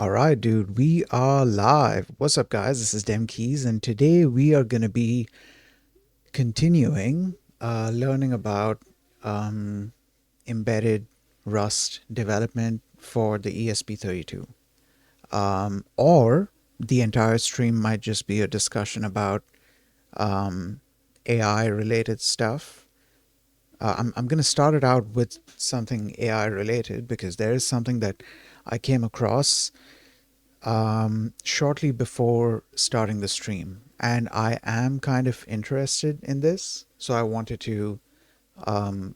All right, dude, we are live. What's up, guys? This is Dem Keys, and today we are going to be continuing learning about um, embedded Rust development for the ESP32. Or the entire stream might just be a discussion about AI related stuff. I'm going to start it out with something AI related because there is something that I came across shortly before starting the stream. And I am kind of interested in this. So I wanted to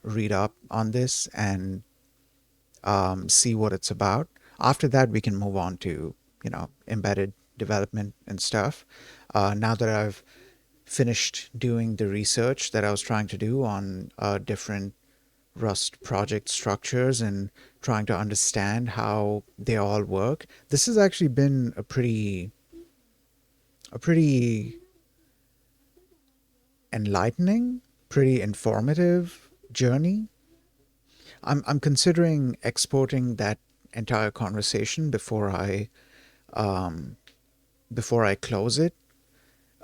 read up on this and see what it's about. After that, we can move on to, embedded development and stuff. Now that I've finished doing the research that I was trying to do on different Rust project structures and trying to understand how they all work. This has actually been a pretty enlightening, pretty informative journey. I'm considering exporting that entire conversation before I close it.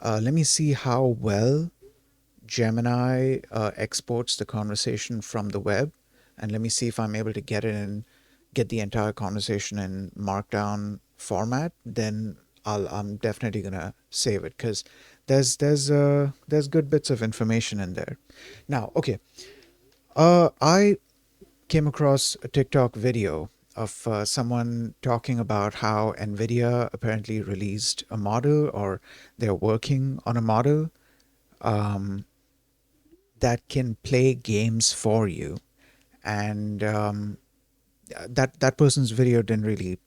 Let me see how well Gemini exports the conversation from the web, and let me see if I'm able to get the entire conversation in Markdown format. Then I'm definitely gonna save it because there's good bits of information in there. Now, okay, I came across a TikTok video of someone talking about how Nvidia apparently released a model, or they're working on a model um, that can play games for you. And that person's video didn't really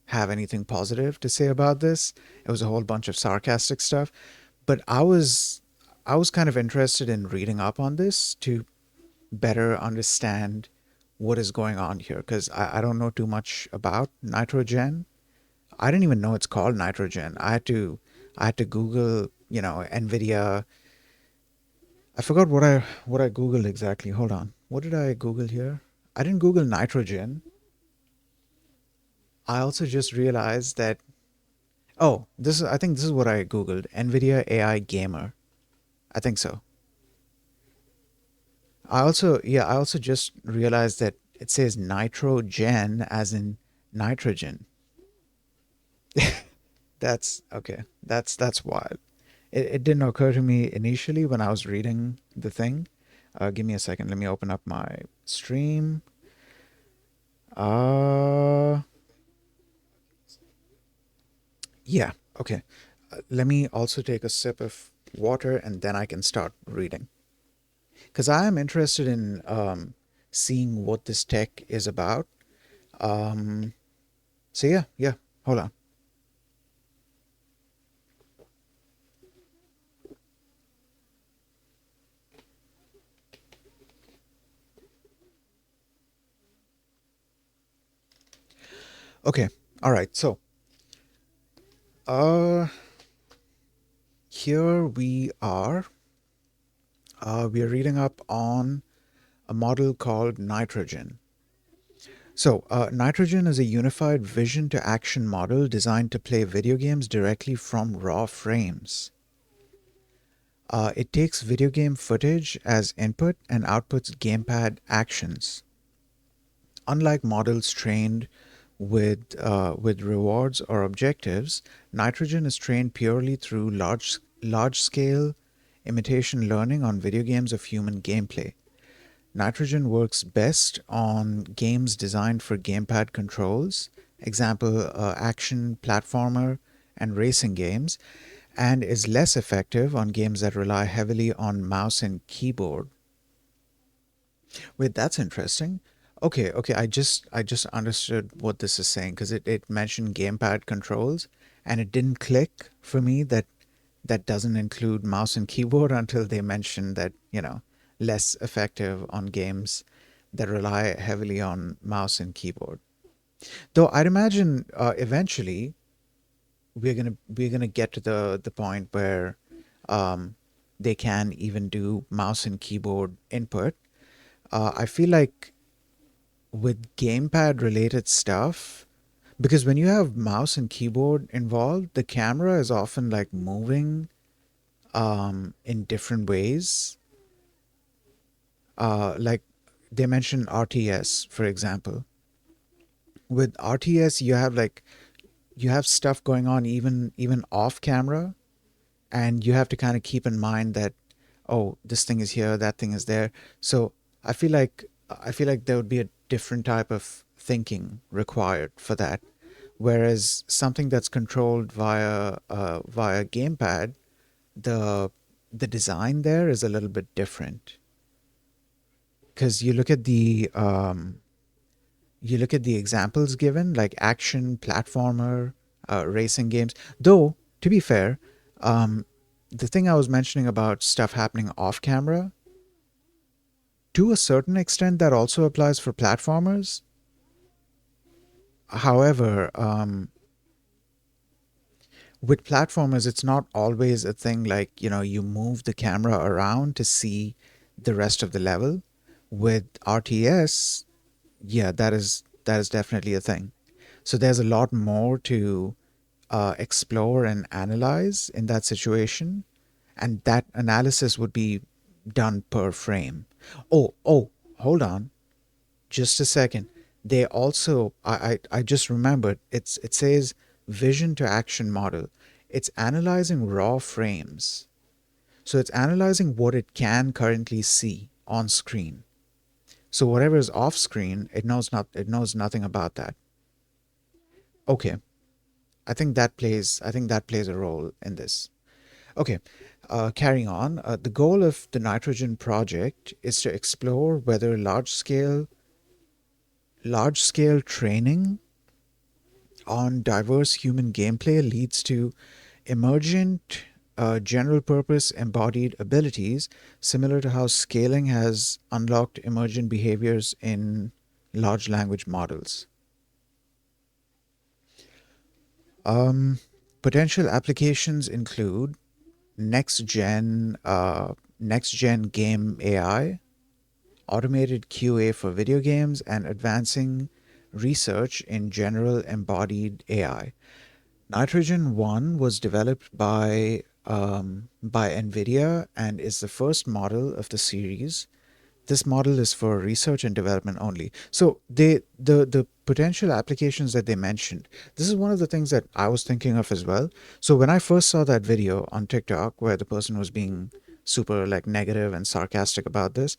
have anything positive to say about this. It was a whole bunch of sarcastic stuff. But I was kind of interested in reading up on this to better understand what is going on here because I don't know too much about NitroGen. I didn't even know it's called NitroGen. I had to Google, Nvidia. I forgot what I Googled exactly. Hold on. What did I Google here? I didn't Google NitroGen. I also just realized that I think this is what I Googled. Nvidia AI gamer. I think so. I also just realized that it says NitroGen as in nitrogen. That's okay. That's wild. It didn't occur to me initially when I was reading the thing. Give me a second. Let me open up my stream. Uh, yeah. Okay. Let me also take a sip of water and then I can start reading. Because I am interested in seeing what this tech is about. Um, so yeah, yeah. Hold on. Okay. All right. So, uh, here we are. We are reading up on a model called NitroGen. So, NitroGen is a unified vision to action model designed to play video games directly from raw frames. It takes video game footage as input and outputs gamepad actions. Unlike models trained with rewards or objectives, NitroGen is trained purely through large scale imitation learning on video games of human gameplay. NitroGen works best on games designed for gamepad controls, example action, platformer, and racing games, and is less effective on games that rely heavily on mouse and keyboard. Wait, that's interesting. Okay, I just understood what this is saying because it mentioned gamepad controls and it didn't click for me that that doesn't include mouse and keyboard until they mentioned that, less effective on games that rely heavily on mouse and keyboard. Though I'd imagine eventually we're gonna get to the point where um, they can even do mouse and keyboard input. I feel like with gamepad related stuff, Because when you have mouse and keyboard involved, the camera is often like moving in different ways. Like they mentioned RTS, for example. With RTS, you have stuff going on even off camera, and you have to kind of keep in mind that, oh, this thing is here, that thing is there. So I feel like there would be a different type of thinking required for that. Whereas something that's controlled via gamepad, the the design there is a little bit different. Because you look at the examples given, like action, platformer, racing games. Though, to be fair, um, the thing I was mentioning about stuff happening off camera, to a certain extent, that also applies for platformers. However, with platformers, it's not always a thing like, you move the camera around to see the rest of the level. With RTS, yeah, that is definitely a thing. So there's a lot more to explore and analyze in that situation, and that analysis would be done per frame. Oh, hold on, just a second. They also, I just remembered. It says vision to action model. It's analyzing raw frames, so it's analyzing what it can currently see on screen. So whatever is off screen, it knows nothing about that. Okay, I think that plays a role in this. Okay, carrying on. The goal of the NitroGen project is to explore whether large scale training on diverse human gameplay leads to emergent general purpose embodied abilities, similar to how scaling has unlocked emergent behaviors in large language models. Potential applications include next gen next gen game AI, automated QA for video games, and advancing research in general embodied AI. NitroGen 1 was developed by Nvidia and is the first model of the series. This model is for research and development only. So the potential applications that they mentioned, this is one of the things that I was thinking of as well. So when I first saw that video on TikTok where the person was being super like negative and sarcastic about this,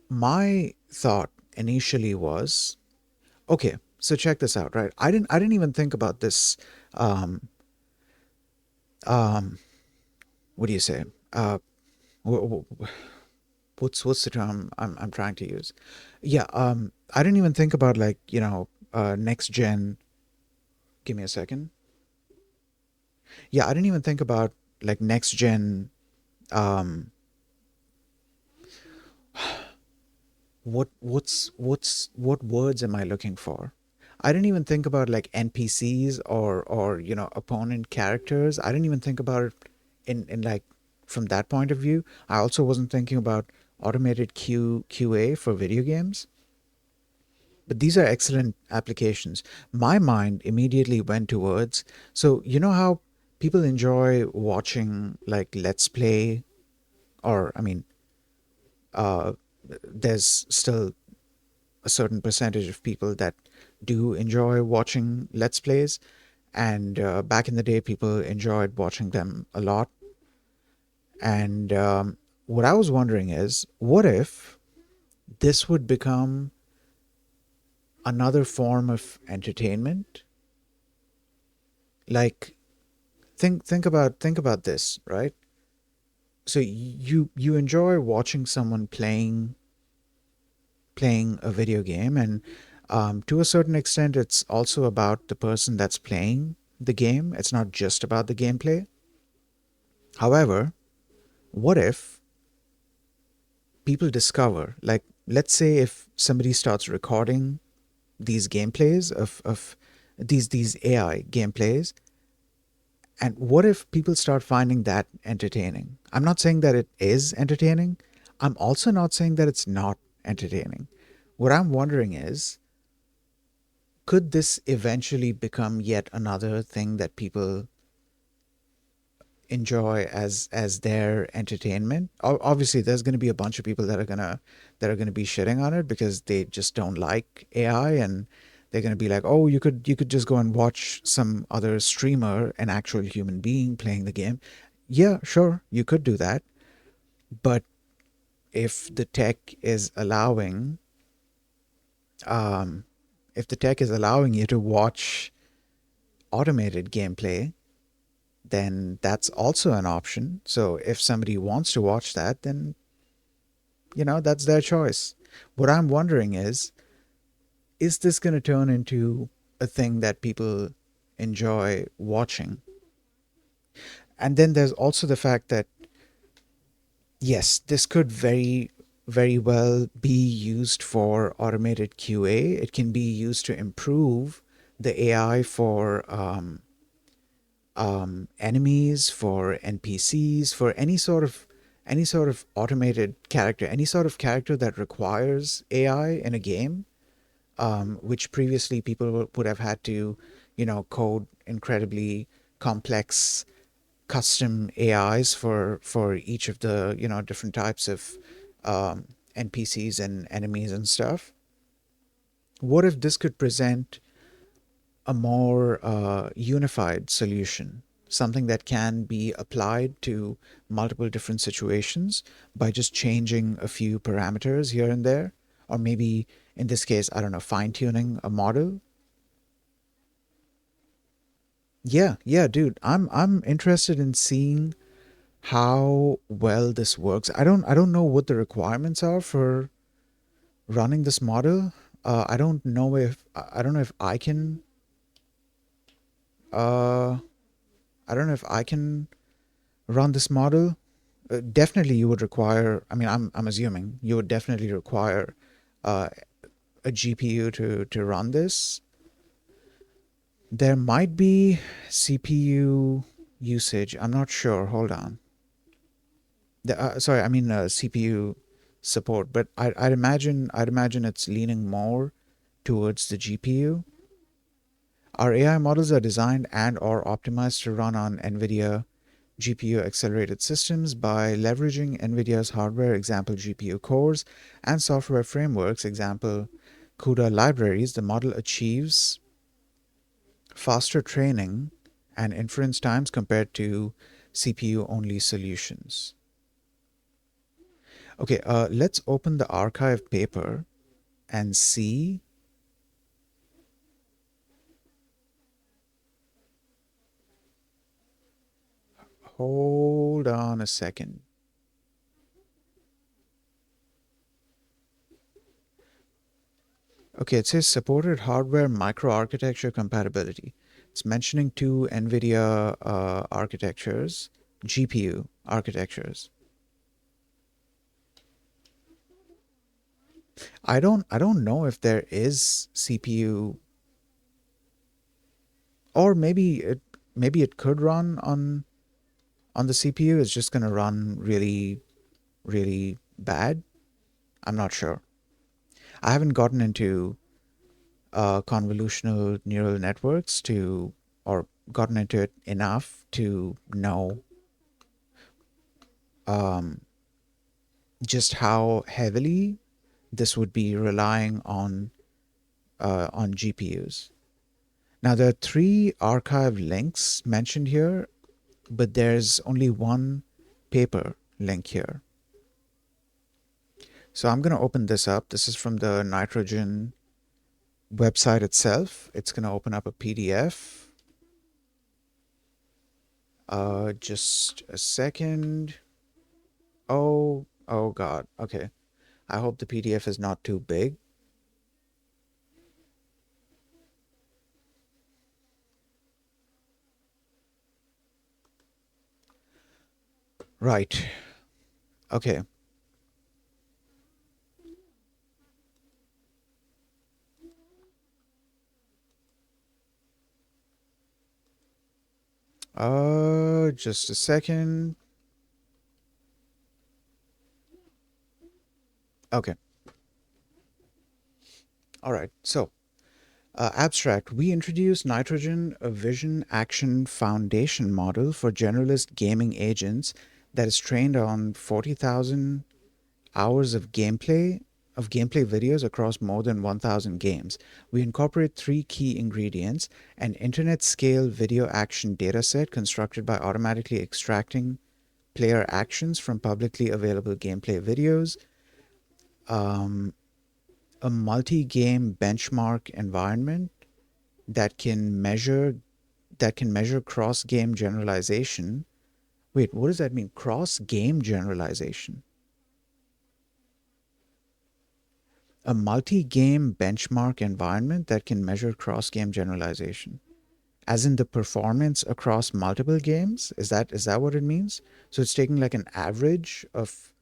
my thought initially was, okay, so check this out, right? I didn't even think about this. Um, what do you say? Uh, what's the term I'm trying to use? Yeah, I didn't even think about like next gen. Give me a second. Yeah, I didn't even think about like next gen. Um, what words am I looking for? I didn't even think about like NPCs or opponent characters. I didn't even think about it in like from that point of view. I also wasn't thinking about automated QA for video games. But these are excellent applications. My mind immediately went towards, so you know how people enjoy watching like let's play, or I mean, uh, there's still a certain percentage of people that do enjoy watching let's plays, and back in the day, people enjoyed watching them a lot. And what I was wondering is, what if this would become another form of entertainment? Like think about this, right? So you enjoy watching someone playing a video game, and to a certain extent it's also about the person that's playing the game. It's not just about the gameplay. However, what if people discover, like, let's say if somebody starts recording these gameplays of these AI gameplays. And what if people start finding that entertaining? I'm not saying that it is entertaining. I'm also not saying that it's not entertaining. What I'm wondering is, could this eventually become yet another thing that people enjoy as their entertainment? Obviously, there's going to be a bunch of people that are gonna be shitting on it because they just don't like AI, and they're going to be like, oh, you could just go and watch some other streamer, an actual human being playing the game. Yeah, sure, you could do that, but if the tech is allowing, um, if the tech is allowing you to watch automated gameplay, then that's also an option. So if somebody wants to watch that, then that's their choice. What I'm wondering is this going to turn into a thing that people enjoy watching? And then there's also the fact that, yes, this could very well be used for automated QA. It can be used to improve the AI for enemies, for NPCs, for any sort of automated character, any sort of character that requires AI in a game, which previously people would have had to, code incredibly complex custom AIs for each of the different types of NPCs and enemies and stuff. What if this could present a more unified solution, something that can be applied to multiple different situations by just changing a few parameters here and there, or maybe in this case, I don't know, fine tuning a model? Yeah, yeah, dude, I'm interested in seeing how well this works. I don't know what the requirements are for running this model. I don't know if I can. Uh, I don't know if I can run this model. Definitely, you would require. I mean, I'm assuming you would definitely require uh, a GPU to run this. There might be CPU usage. I'm not sure. Hold on. Sorry, I mean CPU support, but I'd imagine it's leaning more towards the GPU. Our AI models are designed and or optimized to run on Nvidia GPU accelerated systems by leveraging Nvidia's hardware, example GPU cores, and software frameworks, example CUDA libraries. The model achieves faster training and inference times compared to CPU only solutions. Okay, let's open the archive paper and see. Hold on a second. Okay, it says supported hardware microarchitecture compatibility. It's mentioning two NVIDIA architectures, GPU architectures. I don't know if there is CPU, or maybe it could run on the CPU. It's just gonna run really really bad. I'm not sure. I haven't gotten into convolutional neural networks to, or gotten into it enough to know um, just how heavily this would be relying on GPUs. Now there are three archive links mentioned here, but there's only one paper link here. So I'm going to open this up. This is from the NitroGen website itself. It's going to open up a PDF. Just a second. Oh God. Okay. I hope the PDF is not too big. Right. Okay. Just a second. Okay. All right. So, Abstract. We introduced NitroGen, a vision action foundation model for generalist gaming agents that is trained on 40,000 hours of gameplay videos across more than 1,000 games. We incorporate three key ingredients: an internet-scale video action dataset constructed by automatically extracting player actions from publicly available gameplay videos, um, a multi-game benchmark environment that can measure cross-game generalization. Wait, what does that mean? Cross-game generalization. A multi-game benchmark environment that can measure cross-game generalization. As in the performance across multiple games? Is that what it means? So it's taking like an average of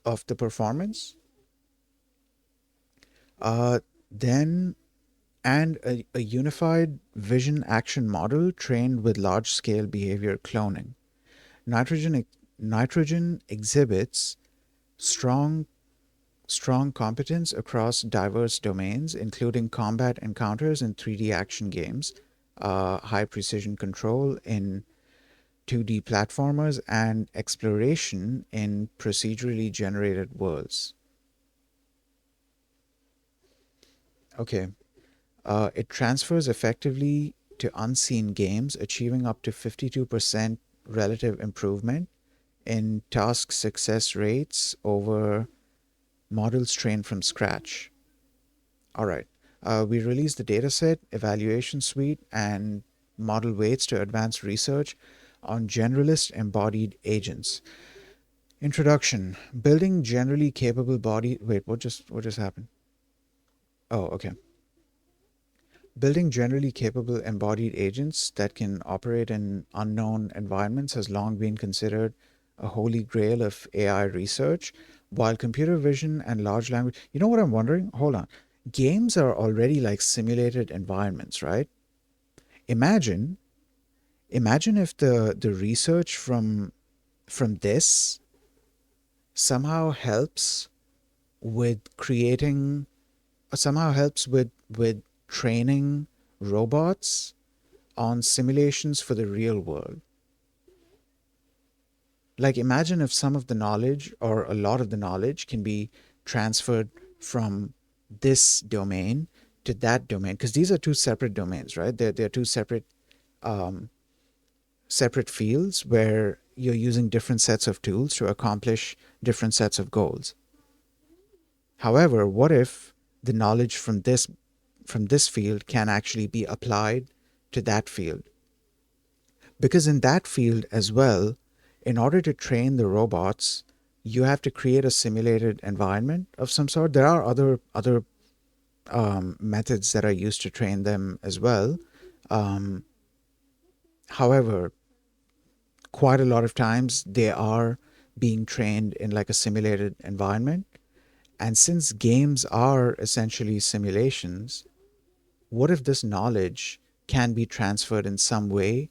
the performance? Then and a unified vision action model trained with large-scale behavior cloning. NitroGen NitroGen exhibits strong competence across diverse domains, including combat encounters in 3D action games, high precision control in 2D platformers, and exploration in procedurally generated worlds. Okay. It transfers effectively to unseen games, achieving up to 52% relative improvement in task success rates over models trained from scratch. All right. We released the dataset, evaluation suite, and model weights to advance research on generalist embodied agents. Introduction: building generally capable body. Wait, what just happened? Oh, okay. Building generally capable embodied agents that can operate in unknown environments has long been considered a holy grail of AI research, while computer vision and large language. You know what I'm wondering? Hold on. Games are already like simulated environments, right? Imagine, imagine if the research from this somehow helps with creating, somehow helps with training robots on simulations for the real world. Like, imagine if some of the knowledge or a lot of the knowledge can be transferred from this domain to that domain, because these are two separate domains, right? They're two um, separate fields where you're using different sets of tools to accomplish different sets of goals. However, what if the knowledge from this field can actually be applied to that field? Because in that field as well, in order to train the robots, you have to create a simulated environment of some sort. There are other methods that are used to train them as well. Um, However, quite a lot of times they are being trained in like a simulated environment. And since games are essentially simulations, what if this knowledge can be transferred in some way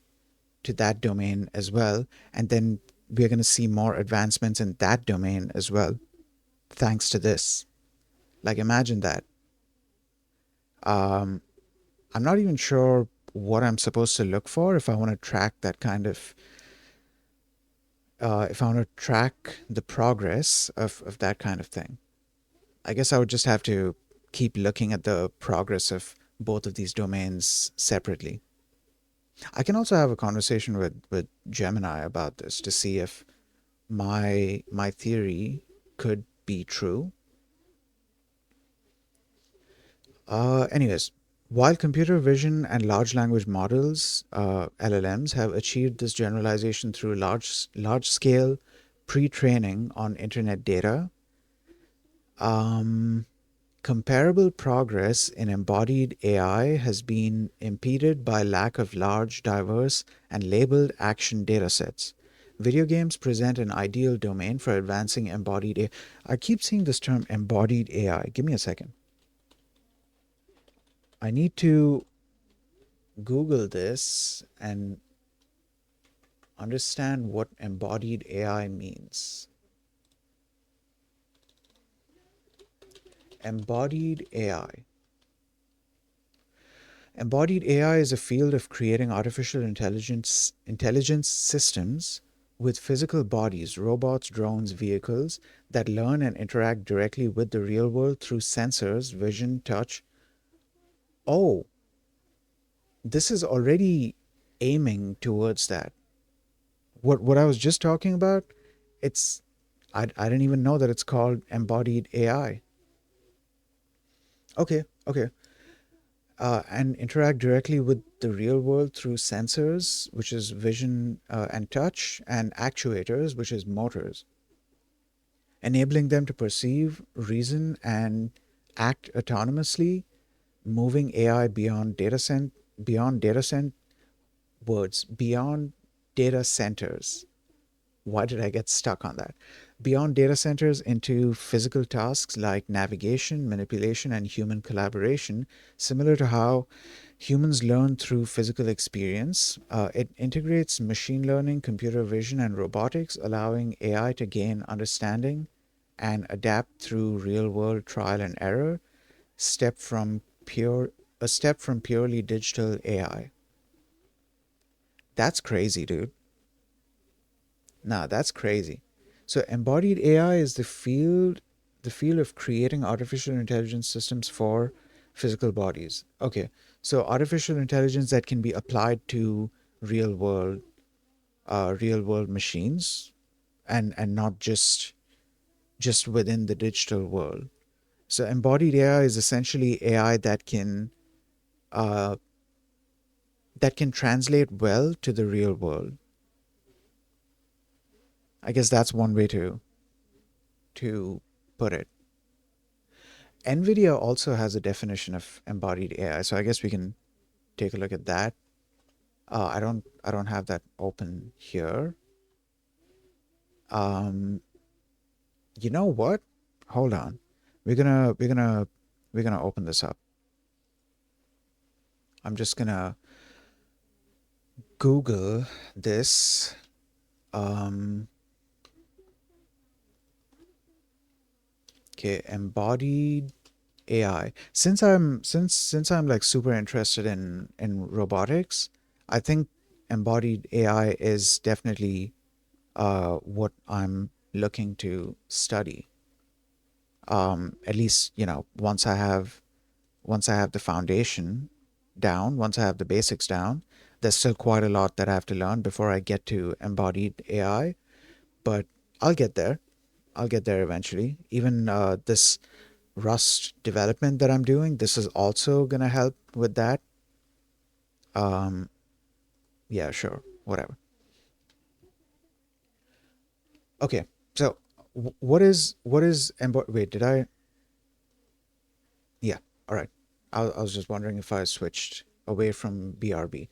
to that domain as well? And then we're going to see more advancements in that domain as well, thanks to this. Like, imagine that. Um, I'm not even sure what I'm supposed to look for if I want to track that kind of, if I want to track the progress of that kind of thing. I guess I would just have to keep looking at the progress of both of these domains separately. I can also have a conversation with Gemini about this to see if my theory could be true. Anyways, while computer vision and large language models (LLMs) have achieved this generalization through large scale pre-training on internet data, um, comparable progress in embodied AI has been impeded by lack of large, diverse, and labeled action datasets. Video games present an ideal domain for advancing embodied AI. I keep seeing this term embodied AI. Give me a second. I need to Google this and understand what embodied AI means. Embodied AI. Embodied AI is a field of creating artificial intelligence systems with physical bodies, robots, drones, vehicles that learn and interact directly with the real world through sensors, vision, touch. Oh, this is already aiming towards that. What I was just talking about, it's I didn't even know that it's called embodied AI. Okay. And interact directly with the real world through sensors, which is vision and touch, and actuators, which is motors, enabling them to perceive, reason, and act autonomously, moving AI beyond data cent words, beyond data centers. Why did I get stuck on that? Beyond data centers into physical tasks like navigation, manipulation, and human collaboration, similar to how humans learn through physical experience. It integrates machine learning, computer vision, and robotics, allowing AI to gain understanding and adapt through real world trial and error, step from pure a step from purely digital AI. That's crazy, dude. Nah, that's crazy. So embodied AI is the field of creating artificial intelligence systems for physical bodies. Okay. So artificial intelligence that can be applied to real world real world machines, and not just within the digital world. So embodied AI is essentially AI uh, that can translate well to the real world. I guess that's one way to put it. Nvidia also has a definition of embodied AI, so I guess we can take a look at that. I don't have that open here. Um, you know what? Hold on. We're gonna open this up. I'm just gonna Google this. Um, okay, embodied AI. Since I'm like super interested in robotics, I think embodied AI is definitely what I'm looking to study. At least, once I have the foundation down, once I have the basics down, there's still quite a lot that I have to learn before I get to embodied AI. But I'll get there. I'll get there eventually. Even this Rust development that I'm doing, this is also gonna help with that. Um, yeah, sure, whatever. Okay, so wait, did I? Yeah, all right. I was just wondering if I switched away from BRB.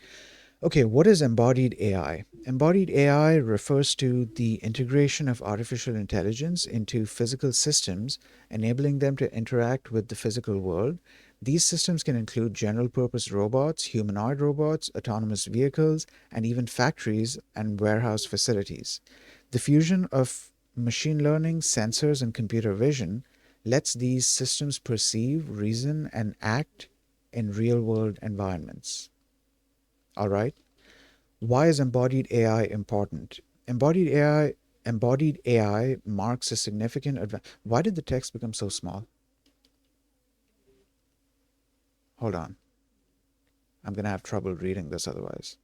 Okay, what is embodied AI? Embodied AI refers to the integration of artificial intelligence into physical systems, enabling them to interact with the physical world. These systems can include general purpose robots, humanoid robots, autonomous vehicles, and even factories and warehouse facilities. The fusion of machine learning, sensors, and computer vision lets these systems perceive, reason, and act in real world environments. All right. Why is embodied AI important? Embodied AI marks a significant advance. Why did the text become so small? Hold on. I'm going to have trouble reading this otherwise.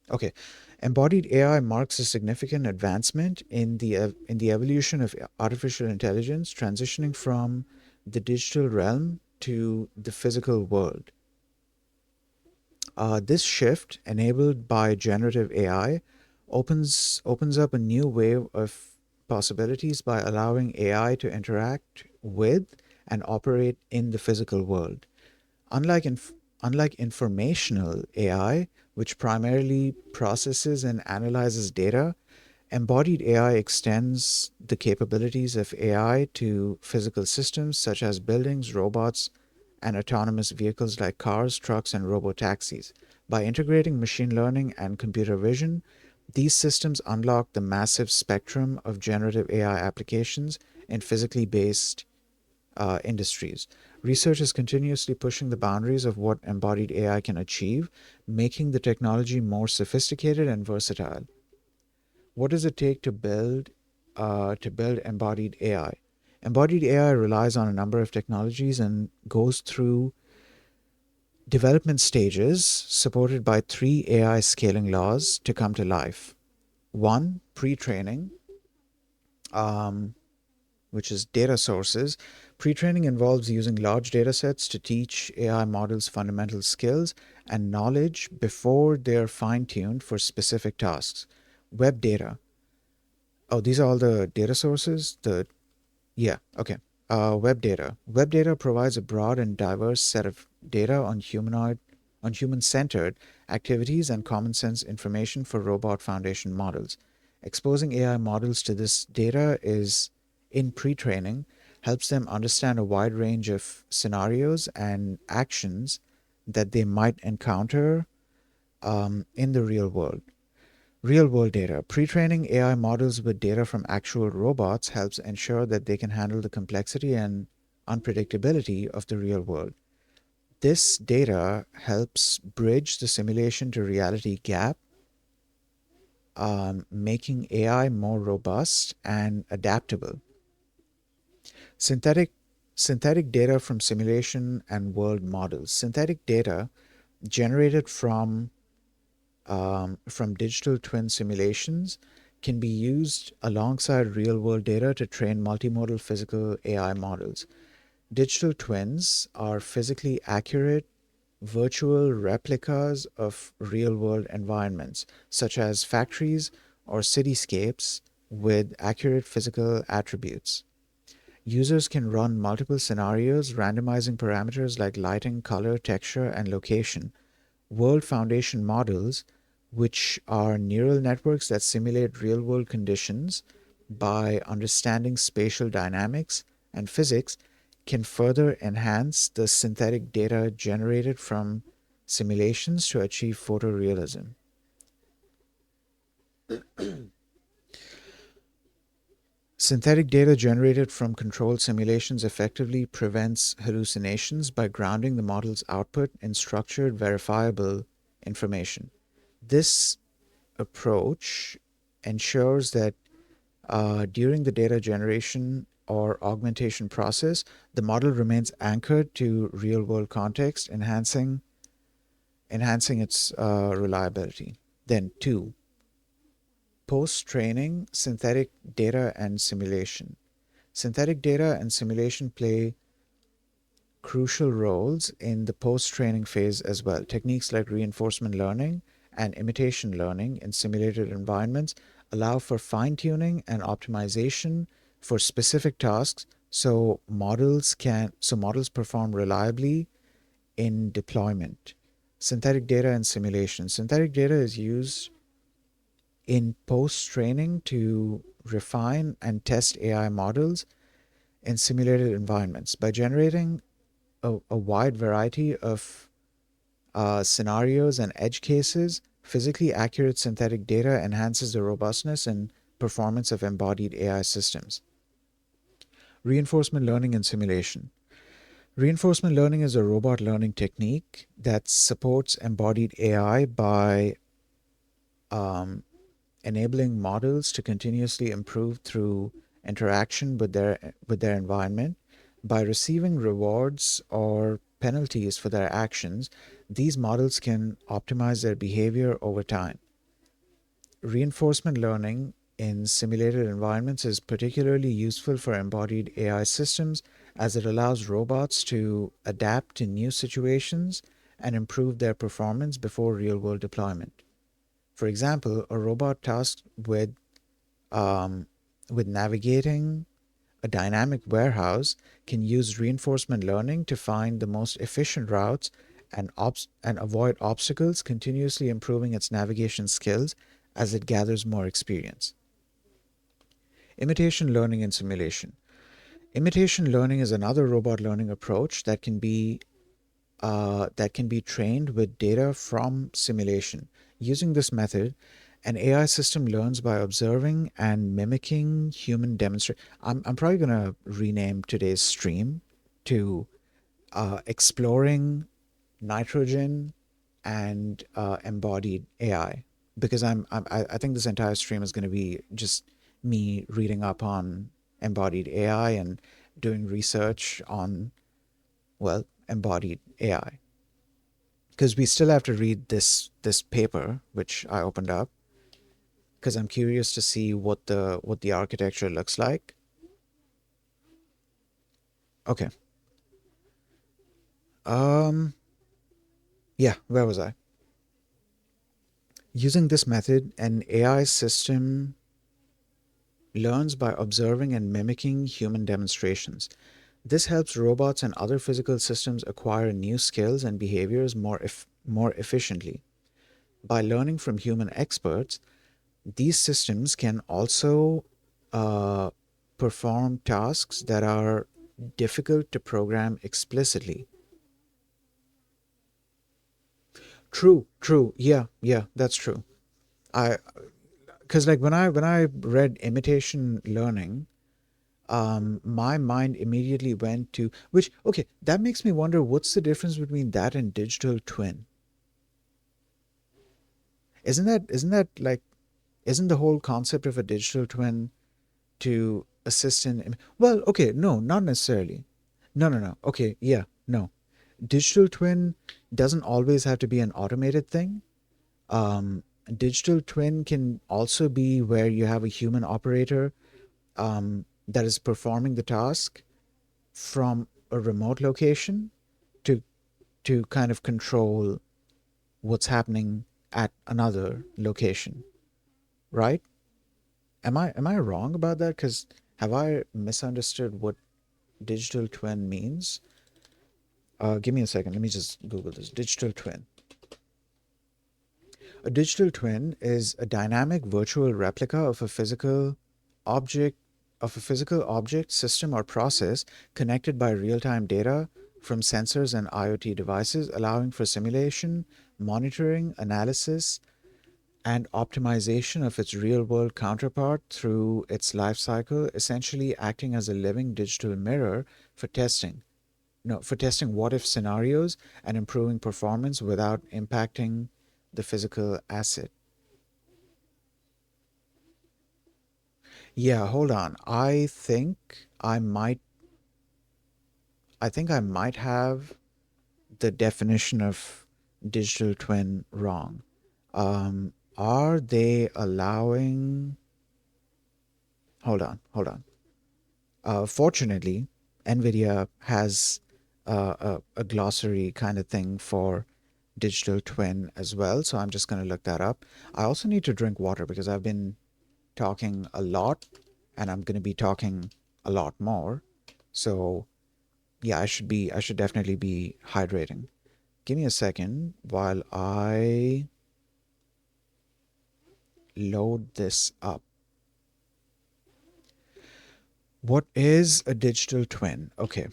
Okay. Embodied AI marks a significant advancement in the evolution of artificial intelligence, transitioning from the digital realm to the physical world. This shift, enabled by generative AI, opens up a new wave of possibilities by allowing AI to interact with and operate in the physical world. Unlike unlike informational AI, which primarily processes and analyzes data, embodied AI extends the capabilities of AI to physical systems such as buildings, robots, and autonomous vehicles like cars, trucks, and robotaxis. By integrating machine learning and computer vision, these systems unlock the massive spectrum of generative AI applications in physically based industries. Research is continuously pushing the boundaries of what embodied AI can achieve, making the technology more sophisticated and versatile. What does it take to build embodied AI? Embodied AI relies on a number of technologies and goes through development stages supported by three AI scaling laws to come to life. One, pre-training, um, which is data sources. Pre-training involves using large data sets to teach AI models fundamental skills and knowledge before they're fine-tuned for specific tasks. Web data. Oh, these are all the data sources? Yeah, okay. Web data. Web data provides a broad and diverse set of data on human-centered activities and common sense information for robot foundation models. Exposing AI models to this data is in pre-training helps them understand a wide range of scenarios and actions that they might encounter in the real world. Real world data. Pre training AI models with data from actual robots helps ensure that they can handle the complexity and unpredictability of the real world. This data helps bridge the simulation to reality gap, making AI more robust and adaptable. Synthetic Synthetic data from simulation and world models. Synthetic data generated from digital twin simulations can be used alongside real world data to train multimodal physical AI models. Digital twins are physically accurate virtual replicas of real world environments, such as factories or cityscapes with accurate physical attributes. Users can run multiple scenarios, randomizing parameters like lighting, color, texture, and location. World Foundation models, which are neural networks that simulate real world conditions by understanding spatial dynamics and physics, can further enhance the synthetic data generated from simulations to achieve photorealism. Synthetic data generated from controlled simulations effectively prevents hallucinations by grounding the model's output in structured, verifiable information. This approach ensures that during the data generation or augmentation process, the model remains anchored to real world context, enhancing its reliability. Then, two, post training synthetic data and simulation. Synthetic data and simulation play crucial roles in the post training phase as well. Techniques like reinforcement learning and imitation learning in simulated environments allow for fine tuning and optimization for specific tasks so models perform reliably in deployment. Synthetic data and simulation. Synthetic data is used in post training to refine and test AI models in simulated environments by generating a wide variety of scenarios and edge cases. Physically accurate synthetic data enhances the robustness and performance of embodied AI systems. Reinforcement learning and simulation. Reinforcement learning is a robot learning technique that supports embodied AI by um, enabling models to continuously improve through interaction with their environment. By receiving rewards or penalties for their actions, these models can optimize their behavior over time. Reinforcement learning in simulated environments is particularly useful for embodied AI systems as it allows robots to adapt to new situations and improve their performance before real world deployment. For example, a robot tasked um, with navigating a dynamic warehouse can use reinforcement learning to find the most efficient routes and avoid obstacles, continuously improving its navigation skills as it gathers more experience. Imitation learning and simulation. Imitation learning is another robot learning approach that can be trained with data from simulation. Using this method, An AI system learns by observing and mimicking human demonstration. I'm probably going to rename today's stream to exploring nitrogen and embodied AI, because I think this entire stream is going to be just me reading up on embodied AI and doing research on, well, embodied AI, because we still have to read this paper which I opened up, because I'm curious to see what the architecture looks like. Okay. Um yeah, where was I? Using this method, an AI system learns by observing and mimicking human demonstrations. This helps robots and other physical systems acquire new skills and behaviors more efficiently. By learning from human experts, these systems can also uh, perform tasks that are difficult to program explicitly. True, true. Yeah, yeah, that's true. I Because like when I read imitation learning, my mind immediately went to which, okay, that makes me wonder what's the difference between that and digital twin. Isn't that like, isn't the whole concept of a digital twin to assist in, well, okay, no, not necessarily. No, no, no. Okay, yeah, no. Digital twin doesn't always have to be an automated thing. Digital twin can also be where you have a human operator that is performing the task from a remote location to kind of control what's happening at another location, right? Am I wrong about that? Because have I misunderstood what digital twin means? Give me a second. Let me just Google this. Digital twin. A digital twin is a dynamic virtual replica object of a physical object, system, or process connected by real-time data from sensors and IoT devices, allowing for simulation, monitoring, analysis, and optimization of its real-world counterpart through its life cycle, essentially acting as a living digital mirror for testing. No, for testing what-if scenarios and improving performance without impacting the physical asset. Yeah, hold on. I think I might have the definition of digital twin wrong. Are they allowing, hold on. Fortunately, Nvidia has a glossary kind of thing for digital twin as well, so I'm just going to look that up. I also need to drink water because I've been talking a lot and I'm going to be talking a lot more. So, yeah, I should definitely be hydrating. Give me a second while I load this up. What is a digital twin? Okay,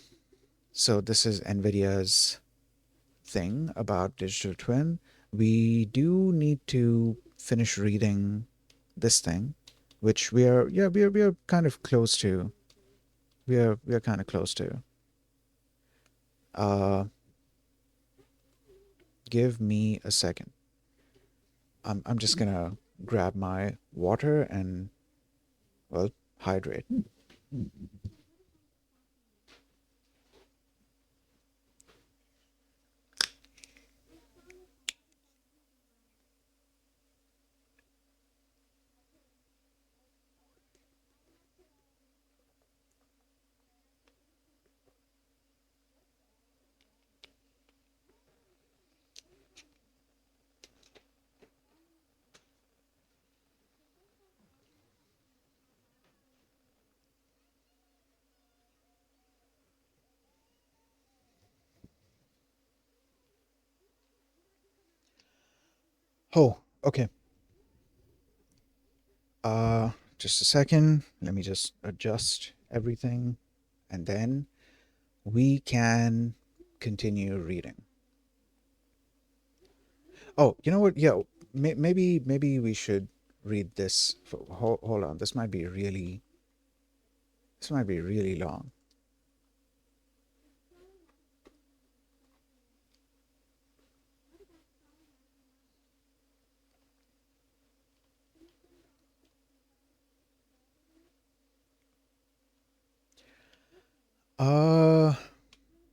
so this is NVIDIA's thing about digital twin. We do need to finish reading this thing, which we are kind of close to. We are kind of close to. Uh, give me a second. I'm just gonna grab my water and, well, hydrate. Oh, okay. Uh, just a second. Let me just adjust everything, and then we can continue reading. Oh, you know what? Yeah, maybe we should. read this. Hold on, this might be really long. Uh,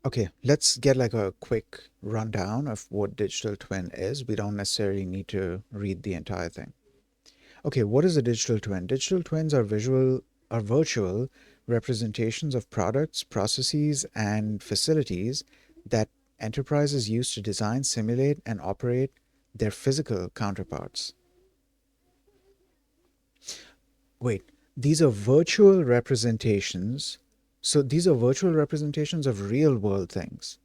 okay, let's get like a quick rundown of what digital twin is. We don't necessarily need to read the entire thing. Okay, what is a digital twin? Digital twins are virtual representations of products, processes, and facilities that enterprises use to design, simulate, and operate their physical counterparts. Wait, these are virtual representations. So these are virtual representations of real world things.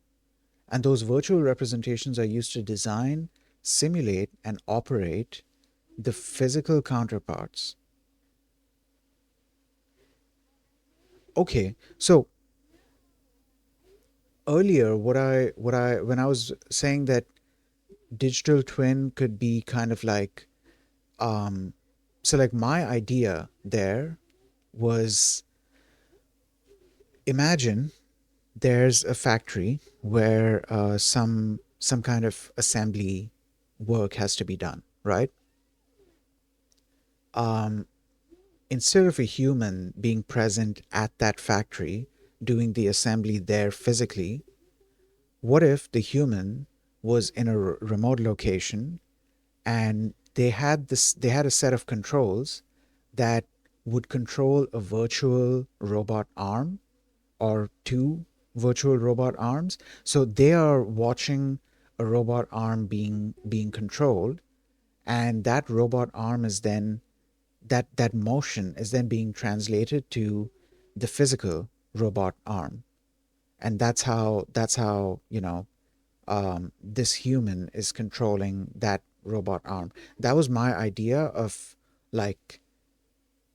And those virtual representations are used to design, simulate, and operate the physical counterparts. Okay, so earlier when I was saying that digital twin could be kind of like um so like my idea there was, imagine there's a factory where some kind of assembly work has to be done, right? um Instead of a human being present at that factory doing the assembly there physically, what if the human was in a remote location, and they had a set of controls that would control a virtual robot arm or two virtual robot arms. So they are watching a robot arm being controlled, and that robot arm is then that motion is then being translated to the physical robot arm. And that's how this human is controlling that robot arm. That was my idea of, like,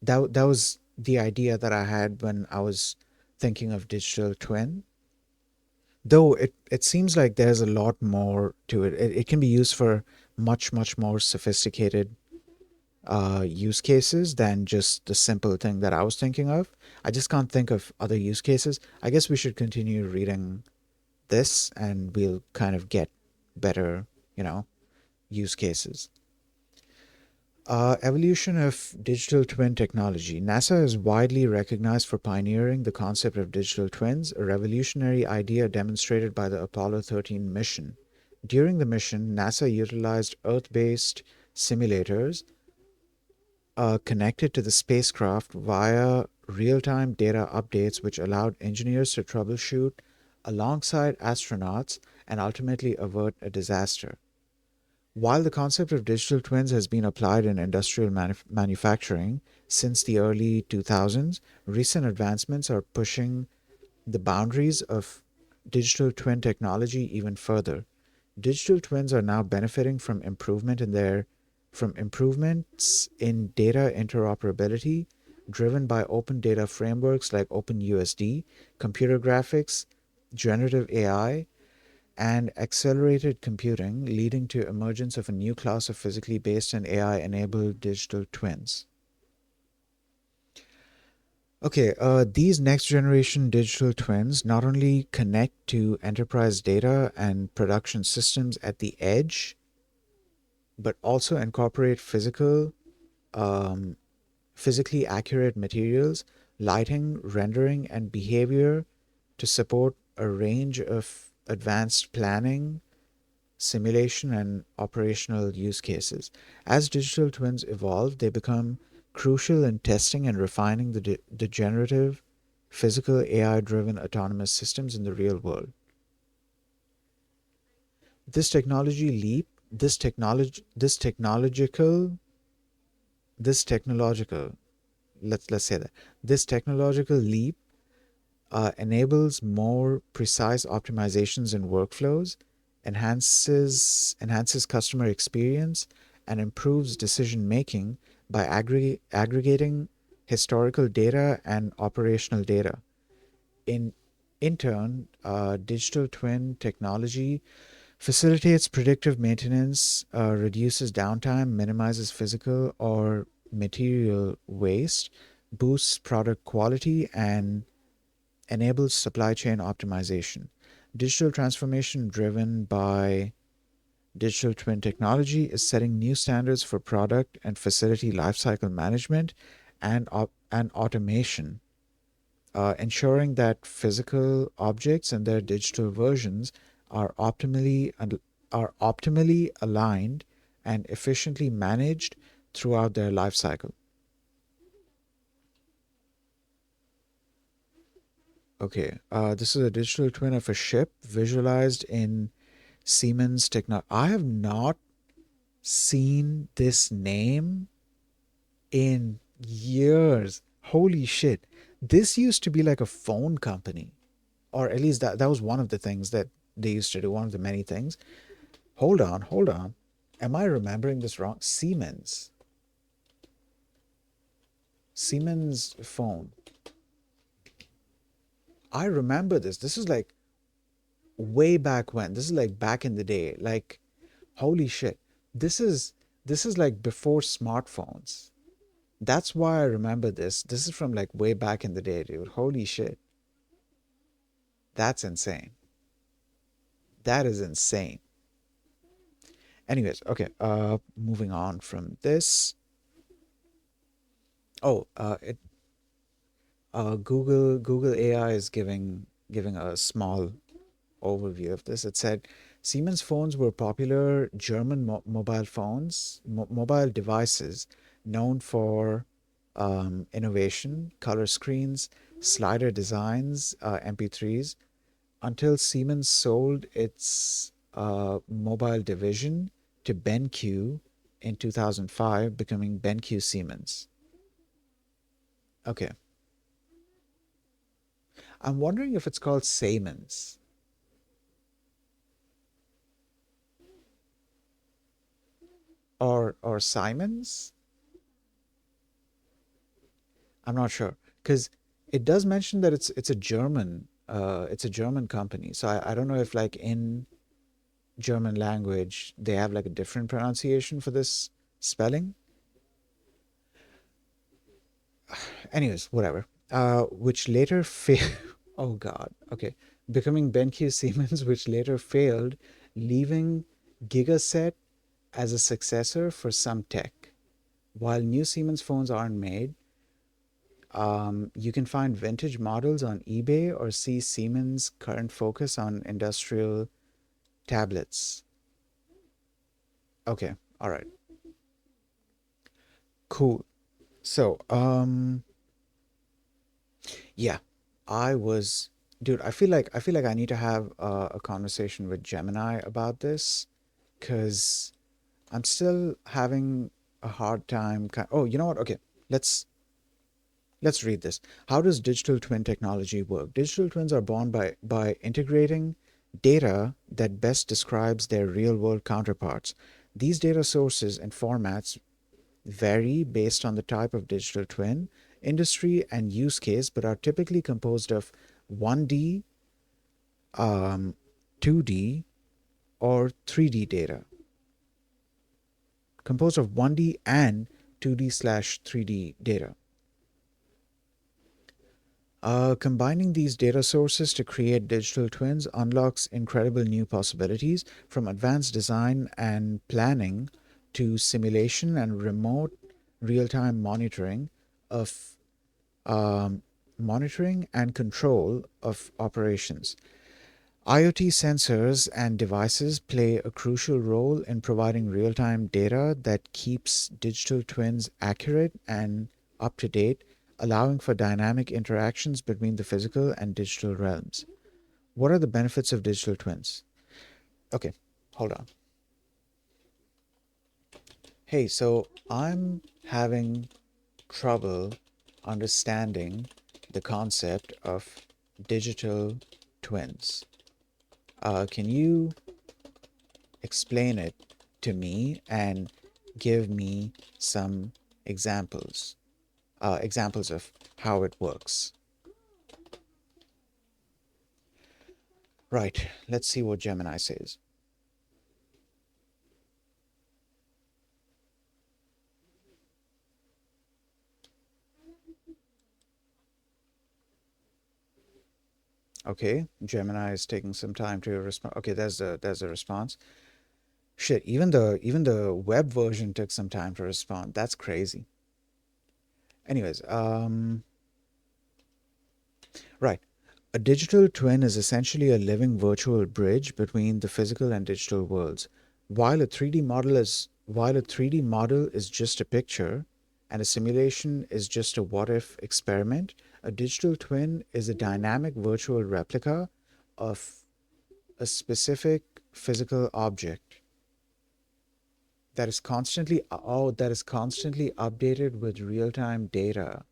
that was the idea that I had when I was thinking of digital twin. Though it seems like there's a lot more to it. It can be used for much more sophisticated use cases than just the simple thing that I was thinking of. I just can't think of other use cases. I guess we should continue reading this and we'll kind of get better, you know, use cases. Evolution of digital twin technology. NASA is widely recognized for pioneering the concept of digital twins, a revolutionary idea demonstrated by the Apollo 13 mission. During the mission, NASA utilized Earth based simulators connected to the spacecraft via real time data updates, which allowed engineers to troubleshoot alongside astronauts and ultimately avert a disaster. While the concept of digital twins has been applied in industrial manufacturing since the early 2000s, recent advancements are pushing the boundaries of digital twin technology even further. Digital twins are now benefiting from improvements in data interoperability driven by open data frameworks like OpenUSD, computer graphics, generative AI, and accelerated computing, leading to emergence of a new class of physically based and AI enabled digital twins. Okay, these next generation digital twins not only connect to enterprise data and production systems at the edge, but also incorporate um, physically accurate materials, lighting, rendering, and behavior to support a range of advanced planning, simulation, and operational use cases. As digital twins evolve, they become crucial in testing and refining the generative, physical AI driven autonomous systems in the real world. This technology leap, this technological, let's say that this technological leap enables more precise optimizations in workflows, enhances customer experience, and improves decision making by aggregating historical data and operational data. In in turn, digital twin technology Facilitates predictive maintenance, reduces downtime, minimizes physical or material waste, boosts product quality, and enables supply chain optimization. Digital transformation driven by digital twin technology is setting new standards for product and facility lifecycle management and automation, ensuring that physical objects and their digital versions are optimally aligned and efficiently managed throughout their life cycle. Okay, this is a digital twin of a ship visualized in Siemens technology. I have not seen this name in years. Holy shit. This used to be like a phone company, or at least that was one of the things that they used to do, one of the many things. Hold on. Am I remembering this wrong? Siemens phone. I remember this. This is like way back when. This is like back in the day. Like, holy shit. This is this is like before smartphones. That's why I remember this. This is from like way back in the day, dude. Holy shit. That's insane. That is insane. Anyways, okay. Moving on from this. Oh, Google AI is giving a small overview of this. It said Siemens phones were popular German mobile phones, mobile devices known for innovation, color screens, slider designs, MP3s, until Siemens sold its mobile division to BenQ in 2005, becoming BenQ Siemens. Okay. I'm wondering if it's called Siemens or Simons. I'm not sure because it does mention that it's a German company. So I don't know if like in German language they have like a different pronunciation for this spelling. Anyways, whatever. Which later failed. Oh God. Okay, becoming BenQ Siemens, which later failed, leaving Gigaset as a successor for some tech. While new Siemens phones aren't made, you can find vintage models on eBay or see Siemens' current focus on industrial tablets. Okay, all right, cool. So, yeah, I was, dude. I feel like I need to have a conversation with Gemini about this because I'm still having a hard time. Oh, you know what? Okay, let's let's read this. How does digital twin technology work? Digital twins are born by integrating data that best describes their real world counterparts. These data sources and formats vary based on the type of digital twin, industry, and use case, but are typically composed of 1D, um, 2D, or 3D data. Composed of 1D and 2D/3D data. Combining these data sources to create digital twins unlocks incredible new possibilities from advanced design and planning to simulation and remote real-time of monitoring and control of operations. IoT sensors and devices play a crucial role in providing real time data that keeps digital twins accurate and up to date, allowing for dynamic interactions between the physical and digital realms. What are the benefits of digital twins? Okay, hold on. Hey, so I'm having trouble understanding the concept of digital twins. Can you explain it to me and give me some examples of how it works? Right, let's see what Gemini says. Okay, Gemini is taking some time to respond. Okay, there's the response. Shit, even the web version took some time to respond. That's crazy. Anyways, right. A digital twin is essentially a living virtual bridge between the physical and digital worlds. While a 3D model is just a picture and a simulation is just a what if experiment, a digital twin is a dynamic virtual replica of a specific physical object that is constantly updated with real-time data.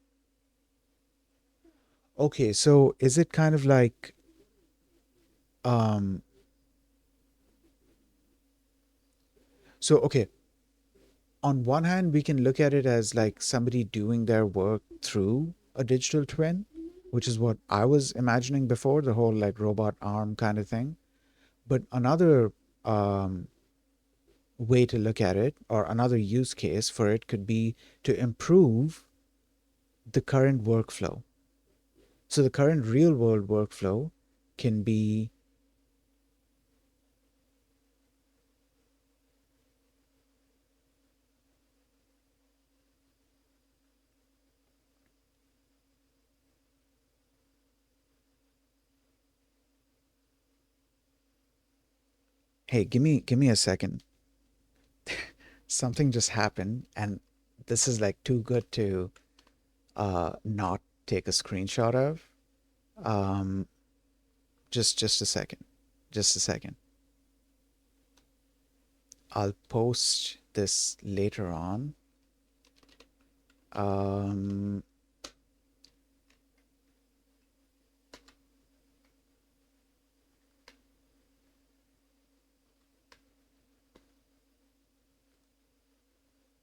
Okay, so is it kind of like um okay, on one hand we can look at it as like somebody doing their work through a digital twin, which is what I was imagining before, the whole like robot arm kind of thing. But another um way to look at it, or another use case for it, could be to improve the current workflow. So the current real world workflow can be, hey, give me a second. Something just happened and this is like too good to not take a screenshot of. Um just a second. Just a second. I'll post this later on. Um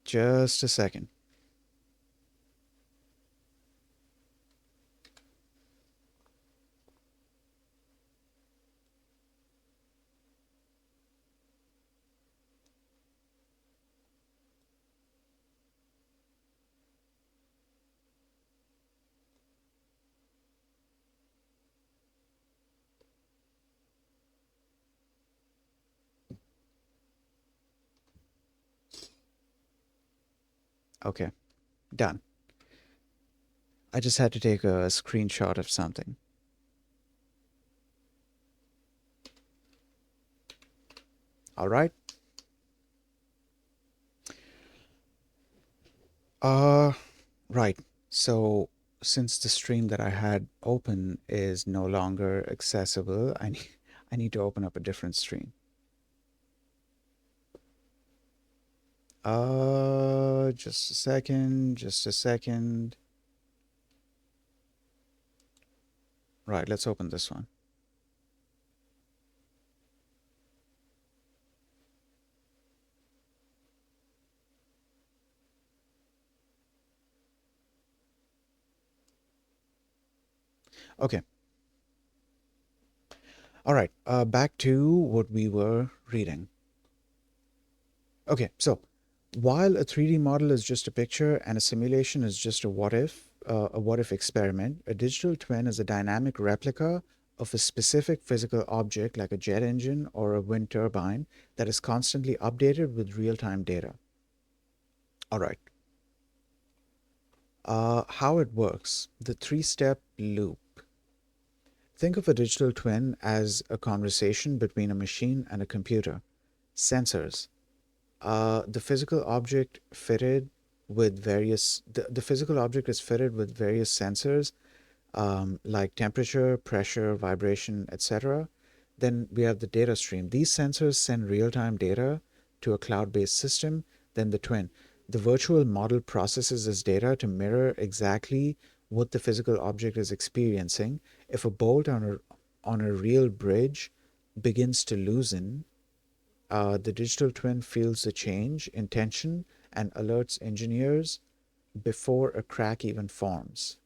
just a second. Okay, done. I just had to take a screenshot of something. All right. Uh right. So since the stream that I had open is no longer accessible, I need to open up a different stream. Just a second, just a second. Right, let's open this one. Okay. All right. Back to what we were reading. Okay, so while a 3D model is just a picture and a simulation is just a what if experiment, a digital twin is a dynamic replica of a specific physical object like a jet engine or a wind turbine that is constantly updated with real-time data. All right. How it works, the three-step loop. Think of a digital twin as a conversation between a machine and a computer. Sensors. The physical object fitted with the physical object is fitted with various sensors, like temperature, pressure, vibration, etc. Then we have the data stream. These sensors send real-time data to a cloud-based system. Then the twin. The virtual model processes this data to mirror exactly what the physical object is experiencing. If a bolt on a real bridge begins to loosen, the digital twin feels the change in tension and alerts engineers before a crack even forms.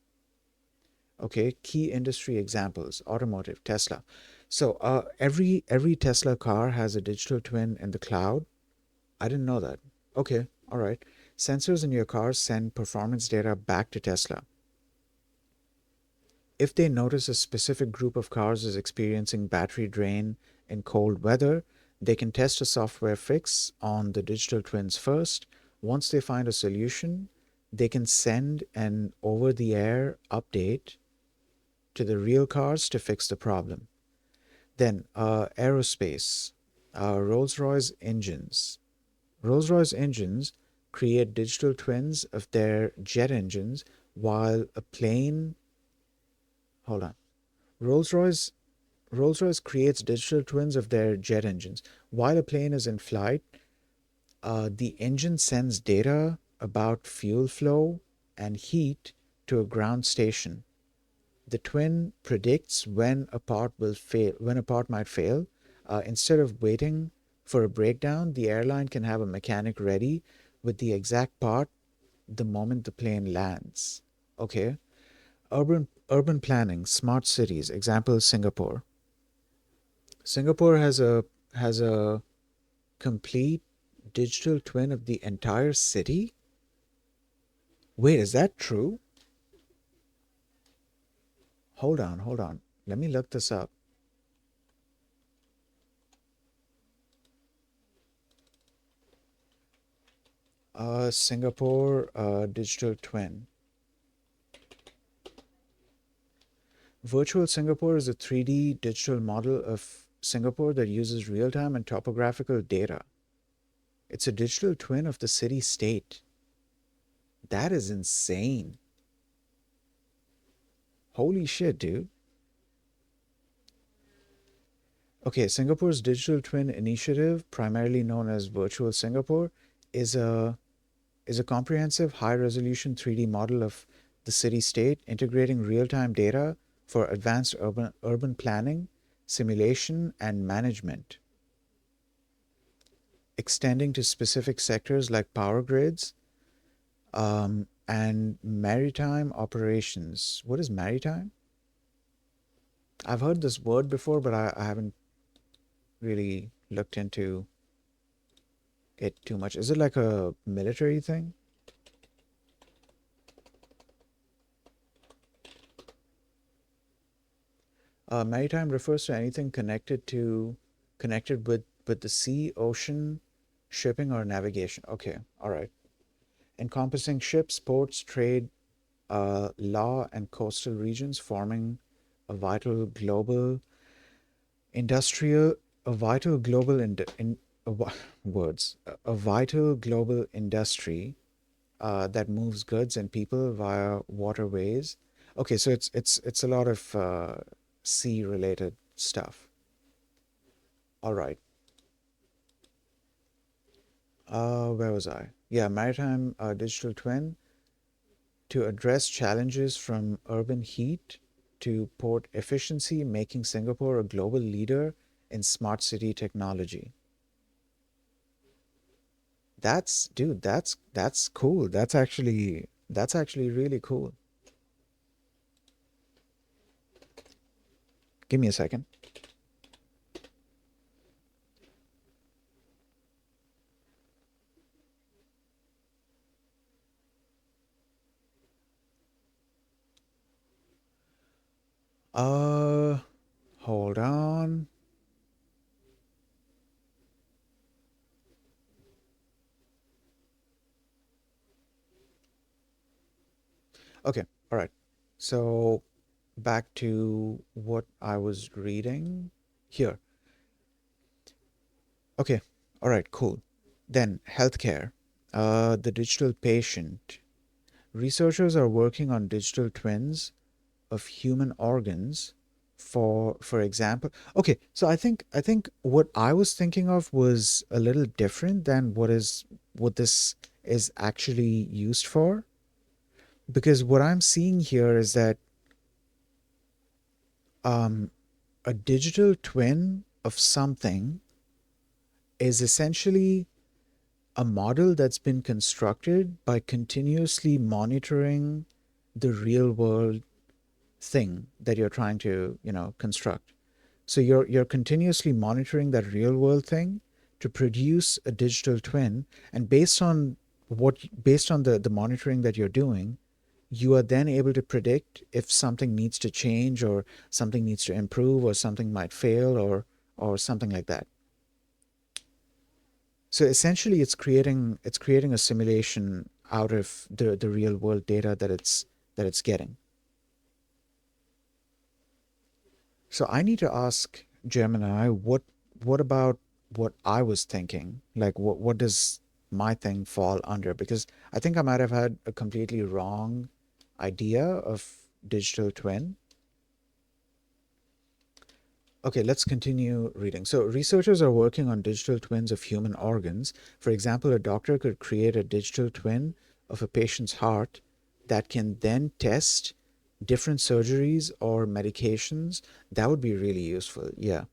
Okay, key industry examples: automotive, Tesla. So every Tesla car has a digital twin in the cloud. I didn't know that. Okay, all right. Sensors in your car send performance data back to Tesla. If they notice a specific group of cars is experiencing battery drain in cold weather, they can test a software fix on the digital twins first. Once they find a solution, they can send an over the air update to the real cars to fix the problem. Then, aerospace, Rolls Royce engines. Rolls Royce engines create digital twins of their jet engines while a plane. Hold on. Rolls Royce Rolls-Royce creates digital twins of their jet engines. While a plane is in flight, the engine sends data about fuel flow and heat to a ground station. The twin predicts when a part might fail. Instead of waiting for a breakdown, the airline can have a mechanic ready with the exact part the moment the plane lands. Okay. Urban planning, smart cities. Example: Singapore. Singapore has a complete digital twin of the entire city? Wait, is that true? Hold on, hold on. Let me look this up. Singapore digital twin. Virtual Singapore is a 3D digital model of Singapore that uses real-time and topographical data. It's a digital twin of the city state. That is insane. Holy shit, dude. Okay, Singapore's digital twin initiative, primarily known as Virtual Singapore, is a is a comprehensive high-resolution 3D model of the city-state, integrating real-time data for advanced urban planning, simulation, and management, extending to specific sectors like power grids and maritime operations. What is maritime? I've heard this word before, but I haven't really looked into it too much. Is it like a military thing? Maritime refers to anything connected with the sea, ocean, shipping, or navigation. Okay, all right. Encompassing ships, ports, trade, law, and coastal regions, forming a vital global industrial, a vital global words, a vital global industry that moves goods and people via waterways. Okay, so it's a lot of sea related stuff. All right. Where was I? Yeah, maritime digital twin to address challenges from urban heat to port efficiency, making Singapore a global leader in smart city technology. Dude, that's cool. That's actually really cool. Give me a second. Uh, Hold on. Okay, all right. So back to what I was reading here. Okay, all right, cool. Then healthcare. The digital patient. Researchers are working on digital twins of human organs for example. Okay, so I think what I was thinking of was a little different than what this is actually used for, because what I'm seeing here is that um a digital twin of something is essentially a model that's been constructed by continuously monitoring the real world thing that you're trying to, construct. So you're continuously monitoring that real world thing to produce a digital twin, and based on the monitoring that you're doing, you are then able to predict if something needs to change or something needs to improve or something might fail or something like that. So essentially it's creating a simulation out of the real world data that it's getting. So I need to ask Gemini, what about what I was thinking? Like what does my thing fall under? Because I think I might have had a completely wrong idea of digital twin. Okay, let's continue reading. So researchers are working on digital twins of human organs. For example, a doctor could create a digital twin of a patient's heart that can then test different surgeries or medications. That would be really useful. Yeah.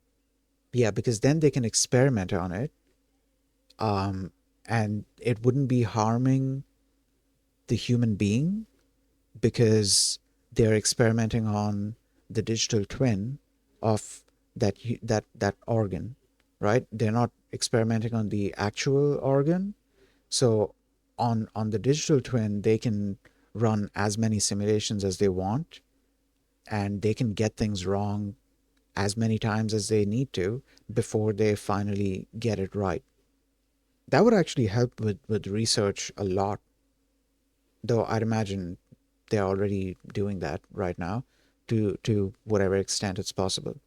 Yeah, because then they can experiment on it, um, and it wouldn't be harming the human being because they're experimenting on the digital twin of that organ, right? They're not experimenting on the actual organ. So on the digital twin, they can run as many simulations as they want, and they can get things wrong as many times as they need to before they finally get it right. That would actually help with research a lot, though I'd imagine they're already doing that right now to whatever extent it's possible.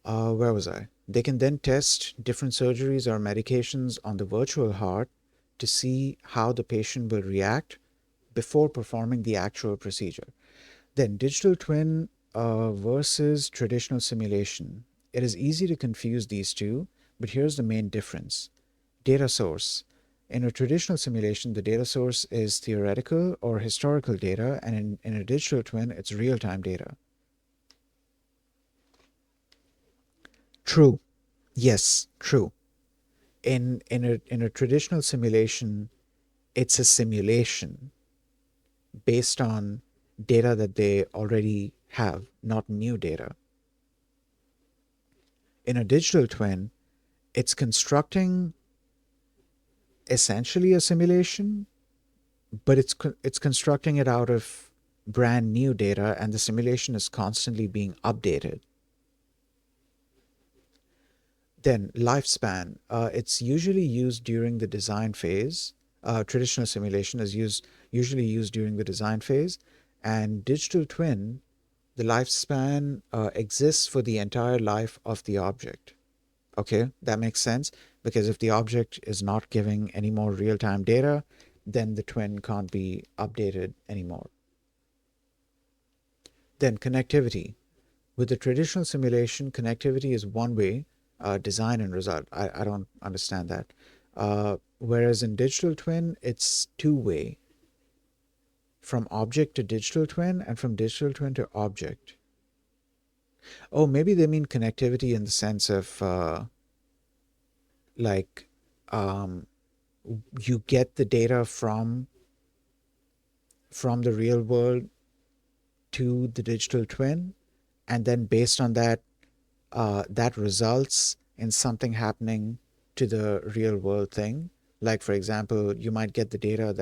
Where was I? They can then test different surgeries or medications on the virtual heart to see how the patient will react before performing the actual procedure. Then, digital twin versus traditional simulation. It is easy to confuse these two, but here's the main difference. Data source. In a traditional simulation, the data source is theoretical or historical data, and in a digital twin, it's real time data. True. Yes, true. In a traditional simulation, it's a simulation based on data that they already have, not new data. In a digital twin, it's constructing essentially a simulation, but it's constructing it out of brand new data, and the simulation is constantly being updated. Then lifespan, it's usually used during the design phase. Traditional simulation is usually used during the design phase, and digital twin, the lifespan exists for the entire life of the object. Okay, that makes sense, because if the object is not giving any more real-time data, then the twin can't be updated anymore. Then connectivity. With the traditional simulation, connectivity is one way, design and result. I don't understand that. Whereas in digital twin, it's two-way, from object to digital twin and from digital twin to object. Oh, maybe they mean connectivity in the sense of like um, you get the data from the real world to the digital twin, and then based on that, that results in something happening to the real world thing. Like for example, you might get the data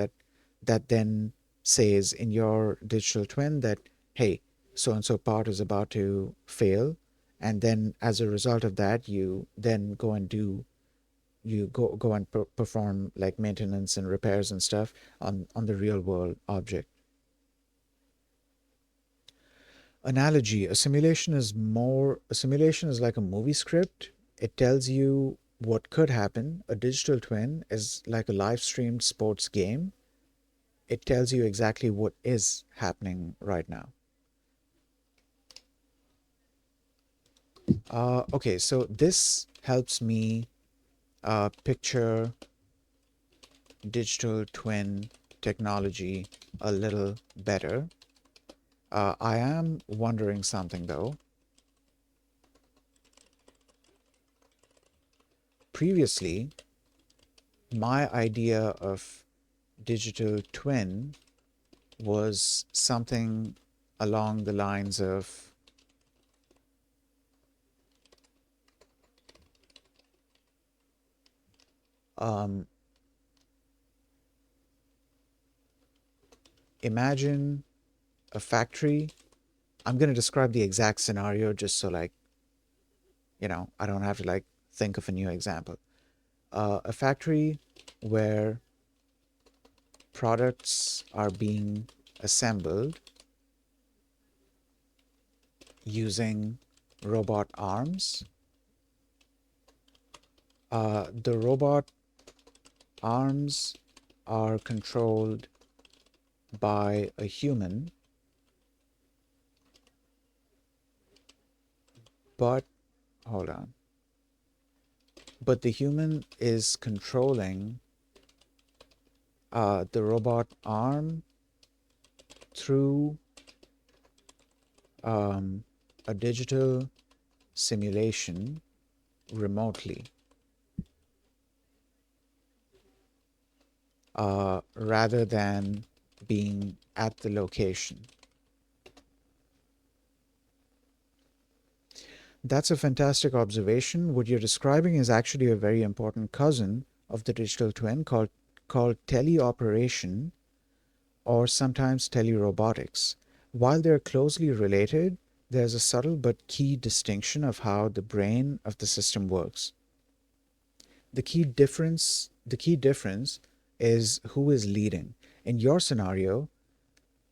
that then says in your digital twin that, hey, so and so part is about to fail, and then as a result of that, you then go and perform like maintenance and repairs and stuff on the real world object. Analogy: a simulation is like a movie script. It tells you what could happen. A digital twin is like a live streamed sports game. It tells you exactly what is happening right now. Okay, so this helps me picture digital twin technology a little better. I am wondering something though. Previously, my idea of digital twin was something along the lines of um, Imagine a factory. I'm going to describe the exact scenario just so, like, I don't have to, like, think of a new example. A factory where products are being assembled using robot arms. The robot arms are controlled by a human, but hold on. But the human is controlling the robot arm through a digital simulation remotely, rather than being at the location. That's a fantastic observation. What you're describing is actually a very important cousin of the digital twin called teleoperation, or sometimes telerobotics. While they're closely related, there's a subtle but key distinction of how the brain of the system works. The key difference is who is leading. In your scenario,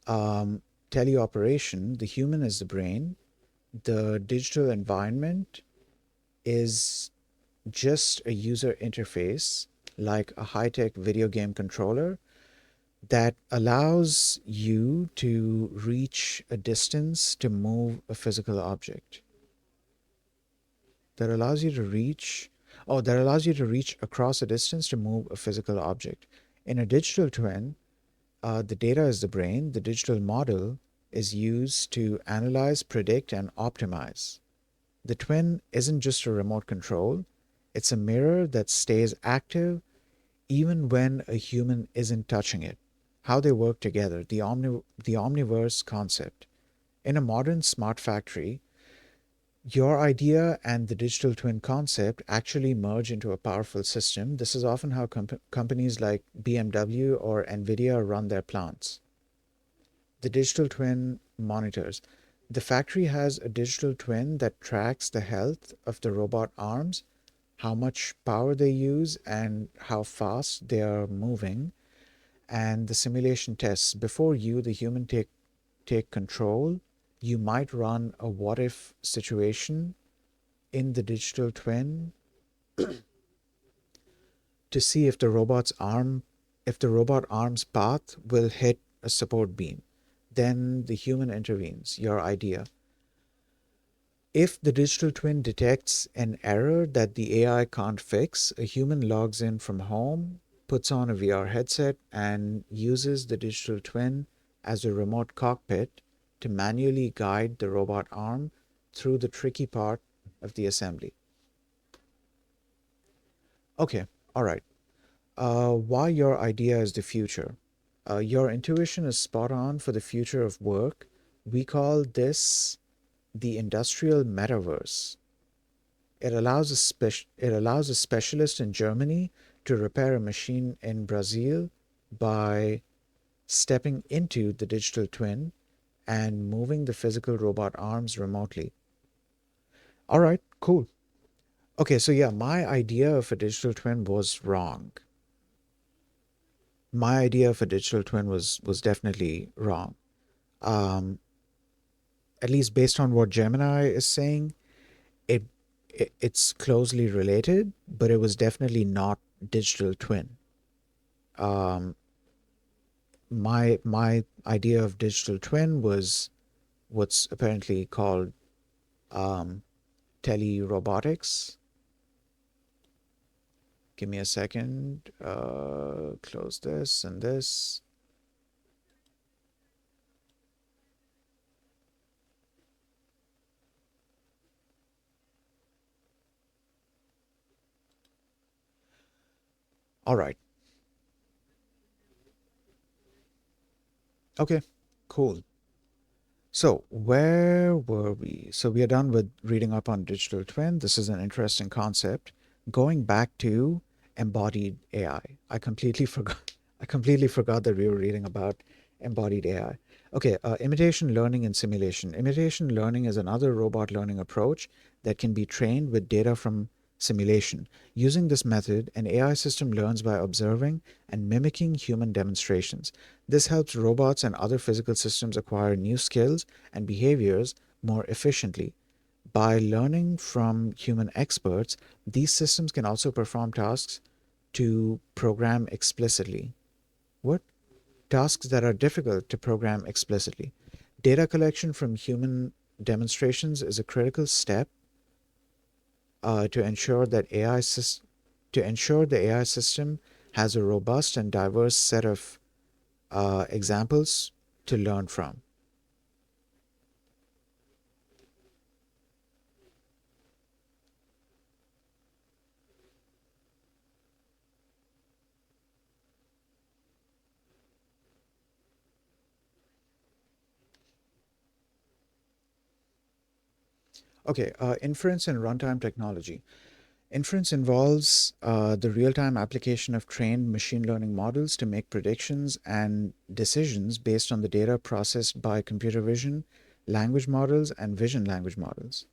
teleoperation, the human is the brain, the digital environment is just a user interface like a high-tech video game controller that allows you to reach a distance to move a physical object. That allows you to reach, that allows you to reach across a distance to move a physical object. In a digital twin, the data is the brain, the digital model is used to analyze, predict, and optimize. The twin isn't just a remote control, it's a mirror that stays active even when a human isn't touching it. How they work together, the omniverse concept. In a modern smart factory, your idea and the digital twin concept actually merge into a powerful system. This is often how companies like BMW or Nvidia run their plants. The digital twin monitors. The factory has a digital twin that tracks the health of the robot arms, how much power they use, and how fast they are moving. And the simulation tests. Before you, the human, take control, you might run a what if situation in the digital twin to see if the robot arm's path will hit a support beam. Then the human intervenes, your idea. If the digital twin detects an error that the AI can't fix, a human logs in from home, puts on a VR headset, and uses the digital twin as a remote cockpit to manually guide the robot arm through the tricky part of the assembly. Okay, all right. Why your idea is the future? Your intuition is spot on for the future of work. We call this the industrial metaverse. It allows a specialist in Germany to repair a machine in Brazil by stepping into the digital twin and moving the physical robot arms remotely. All right, cool. Okay, so yeah, my idea of a digital twin was wrong. My idea of a digital twin was definitely wrong. Um, at least based on what Gemini is saying, it, it's closely related, but it was definitely not digital twin. Um, my idea of digital twin was what's apparently called um, telerobotics. Give me a second. Close this and this. All right. Okay. Cool. So where were we? So we are done with reading up on digital twin. This is an interesting concept. Going back to embodied AI. I completely forgot. I completely forgot that we were reading about Embodied AI. Okay, imitation learning and simulation. Imitation learning is another robot learning approach that can be trained with data from simulation. Using this method, an AI system learns by observing and mimicking human demonstrations. This helps robots and other physical systems acquire new skills and behaviors more efficiently. By learning from human experts, these systems can also perform tasks to program explicitly. What? Tasks that are difficult to program explicitly. Data collection from human demonstrations is a critical step to ensure that to ensure the AI system has a robust and diverse set of examples to learn from. Okay, inference and runtime technology. Inference involves the real time application of trained machine learning models to make predictions and decisions based on the data processed by computer vision language models and vision language models.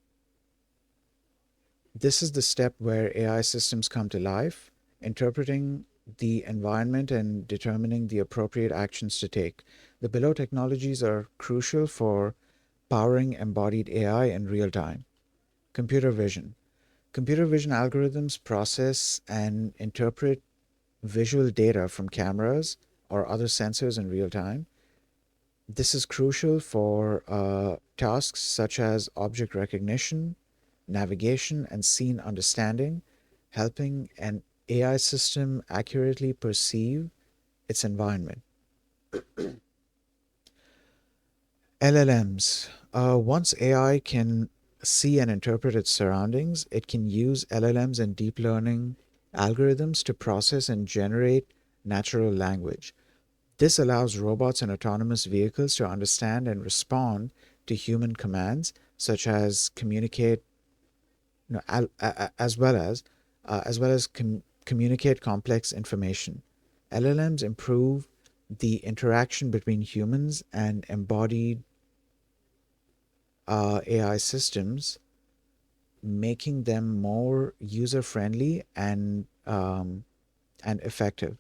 This is the step where AI systems come to life, interpreting the environment and determining the appropriate actions to take. The below technologies are crucial for powering embodied AI in real time. Computer vision. Computer vision algorithms process and interpret visual data from cameras or other sensors in real time. This is crucial for tasks such as object recognition, navigation, and scene understanding, helping an AI system accurately perceive its environment. LLMs. Once AI can see and interpret its surroundings, it can use LLMs and deep learning algorithms to process and generate natural language. This allows robots and autonomous vehicles to understand and respond to human commands, such as communicate, as well as communicate complex information. LLMs improve the interaction between humans and embodied AI systems, making them more user friendly and effective.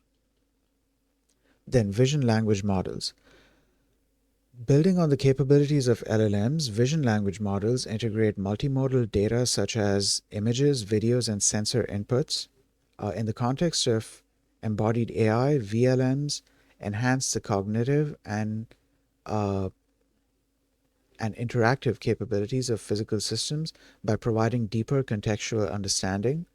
Then, vision language models. Building on the capabilities of LLMs, vision language models integrate multimodal data such as images, videos, and sensor inputs. In the context of embodied AI, VLMs enhance the cognitive uh, and interactive capabilities of physical systems by providing deeper contextual understanding,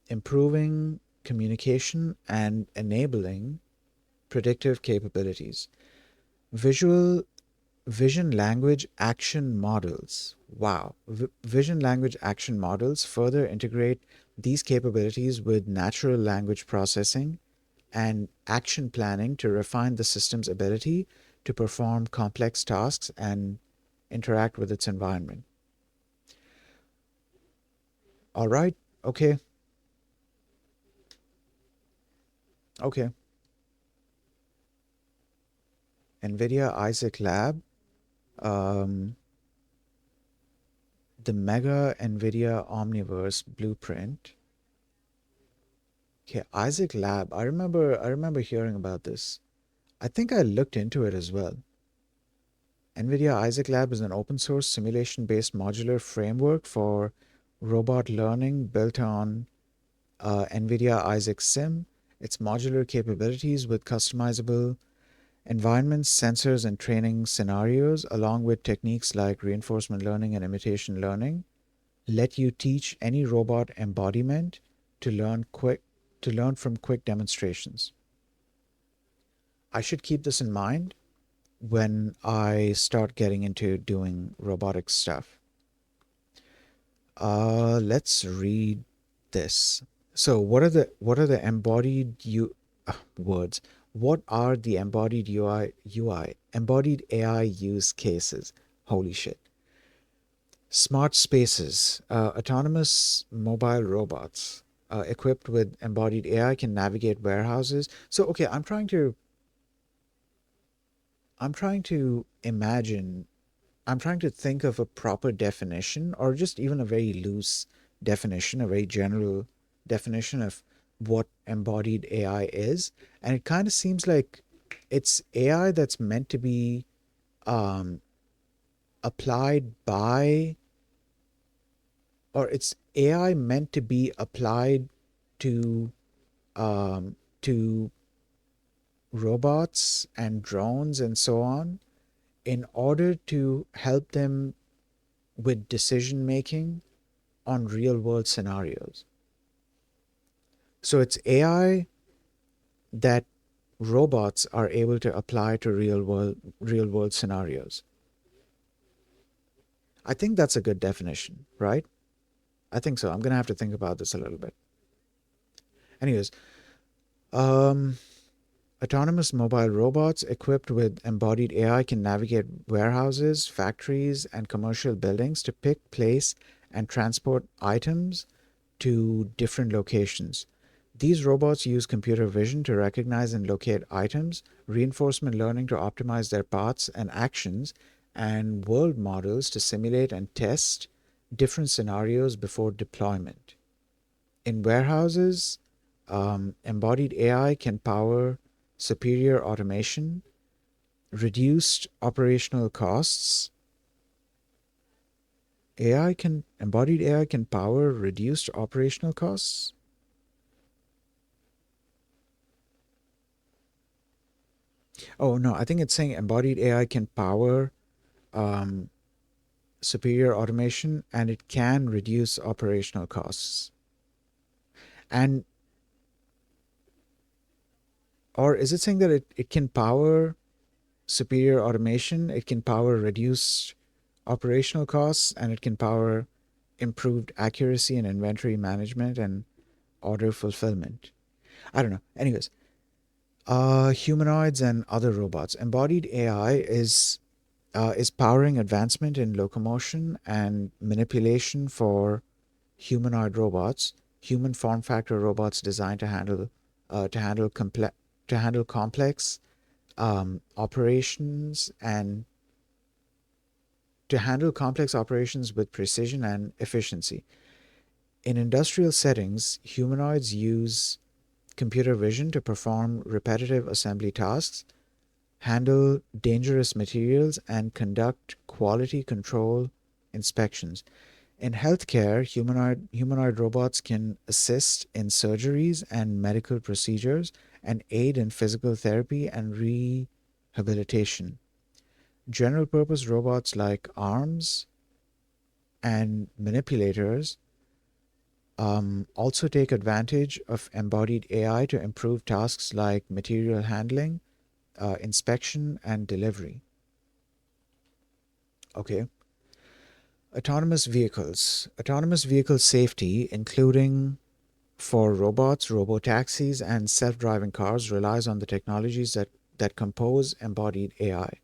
improving communication, and enabling predictive capabilities. Visual Vision language action models. Wow. Vision language action models further integrate these capabilities with natural language processing and action planning to refine the system's ability to perform complex tasks and interact with its environment. All right. Okay. Okay. Nvidia Isaac Lab. Um, the Mega Nvidia Omniverse Blueprint. Okay, Isaac Lab. I remember hearing about this. I think I looked into it as well. NVIDIA Isaac Lab is an open source simulation based modular framework for robot learning built on NVIDIA Isaac Sim. Its modular capabilities with customizable environments, sensors, and training scenarios, along with techniques like reinforcement learning and imitation learning, let you teach any robot embodiment to learn from quick demonstrations. I should keep this in mind when I start getting into doing robotic stuff. Let's read this. So, what are the embodied words? What are the embodied UI embodied AI use cases? Holy shit! Smart spaces, autonomous mobile robots equipped with embodied AI can navigate warehouses. So, okay, I'm trying to I'm trying to imagine, I'm trying to think of a proper definition or just even a very loose definition, a very general definition of what embodied AI is. And it kind of seems like it's AI that's meant to be um, applied by, or it's AI meant to be applied to um, to robots and drones and so on in order to help them with decision making on real world scenarios. So it's AI that robots are able to apply to real world scenarios. I think that's a good definition, right? I think so. I'm gonna have to think about this a little bit. Anyways, um, autonomous mobile robots equipped with embodied AI can navigate warehouses, factories, and commercial buildings to pick, place, and transport items to different locations. These robots use computer vision to recognize and locate items, reinforcement learning to optimize their paths and actions, and world models to simulate and test different scenarios before deployment. In warehouses, embodied AI can power superior automation, reduced operational costs. Embodied AI can power reduced operational costs. Oh no, I think it's saying embodied AI can power um, superior automation and it can reduce operational costs. And or is it saying that it can power superior automation, it can power reduced operational costs, and it can power improved accuracy in inventory management and order fulfillment. I don't know. Anyways, humanoids and other robots. Embodied AI is powering advancement in locomotion and manipulation for humanoid robots, human form factor robots designed to handle complex operations and to handle complex operations with precision and efficiency. In industrial settings, humanoids use computer vision to perform repetitive assembly tasks, handle dangerous materials, and conduct quality control inspections. In healthcare, humanoid robots can assist in surgeries and medical procedures and aid in physical therapy and rehabilitation. General purpose robots like arms and manipulators also take advantage of embodied AI to improve tasks like material handling, inspection, and delivery. Okay. Autonomous vehicles. Autonomous vehicle safety, including for robots, robotaxis, and self driving cars, relies on the technologies that compose embodied AI.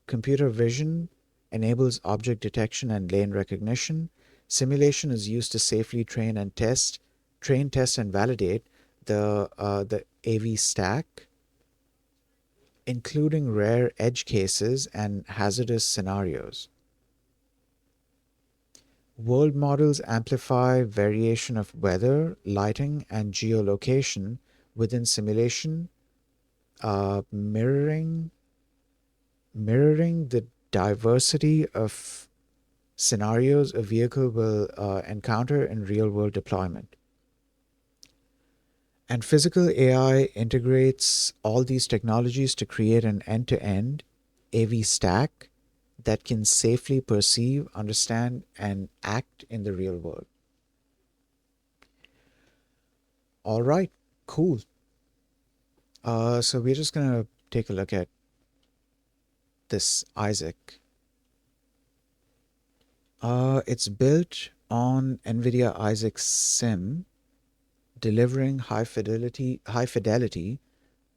Computer vision enables object detection and lane recognition. Simulation is used to safely train, test, and validate the AV stack, including rare edge cases and hazardous scenarios. World models amplify variation of weather, lighting, and geolocation within simulation, mirroring the diversity of scenarios a vehicle will encounter in real world deployment. And physical AI integrates all these technologies to create an end to end AV stack that can safely perceive, understand, and act in the real world. All right, cool. So we're just going to take a look at this Isaac. It's built on Nvidia Isaac Sim, delivering high fidelity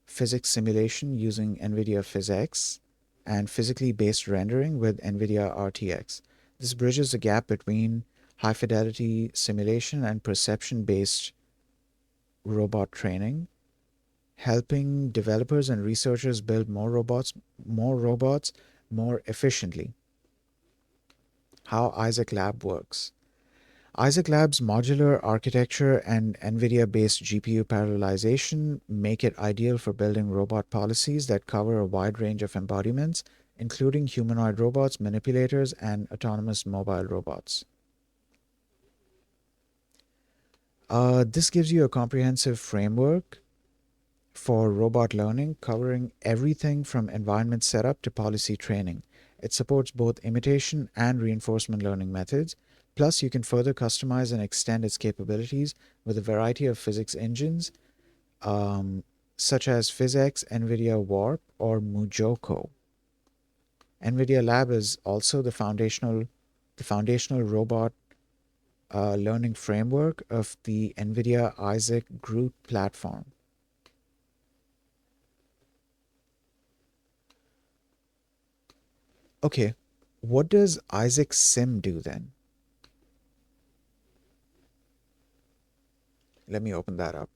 physics simulation using NVIDIA PhysX and physically based rendering with NVIDIA RTX. This bridges the gap between high fidelity simulation and perception based robot training, helping developers and researchers build more robots more efficiently. How Isaac Lab works. Isaac Lab's modular architecture and NVIDIA-based GPU parallelization make it ideal for building robot policies that cover a wide range of embodiments, including humanoid robots, manipulators, and autonomous mobile robots. This gives you a comprehensive framework for robot learning, covering everything from environment setup to policy training. It supports both imitation and reinforcement learning methods. Plus, you can further customize and extend its capabilities with a variety of physics engines, um, such as PhysX, NVIDIA Warp, or MuJoCo. NVIDIA Lab is also the foundational robot learning framework of the NVIDIA Isaac GR00T platform. Okay, what does Isaac Sim do then? Let me open that up.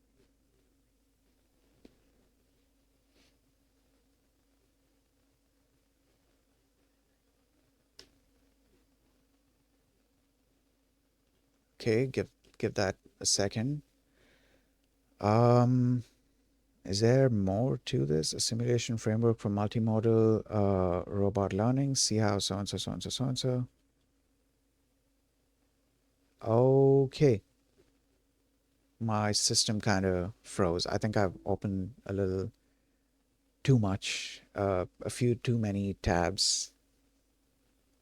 Okay, give that a second. Um, is there more to this? A simulation framework for multimodal robot learning. See how so and so, so and so, so and so. Okay, my system kind of froze. I think I've opened a little too much, a few too many tabs,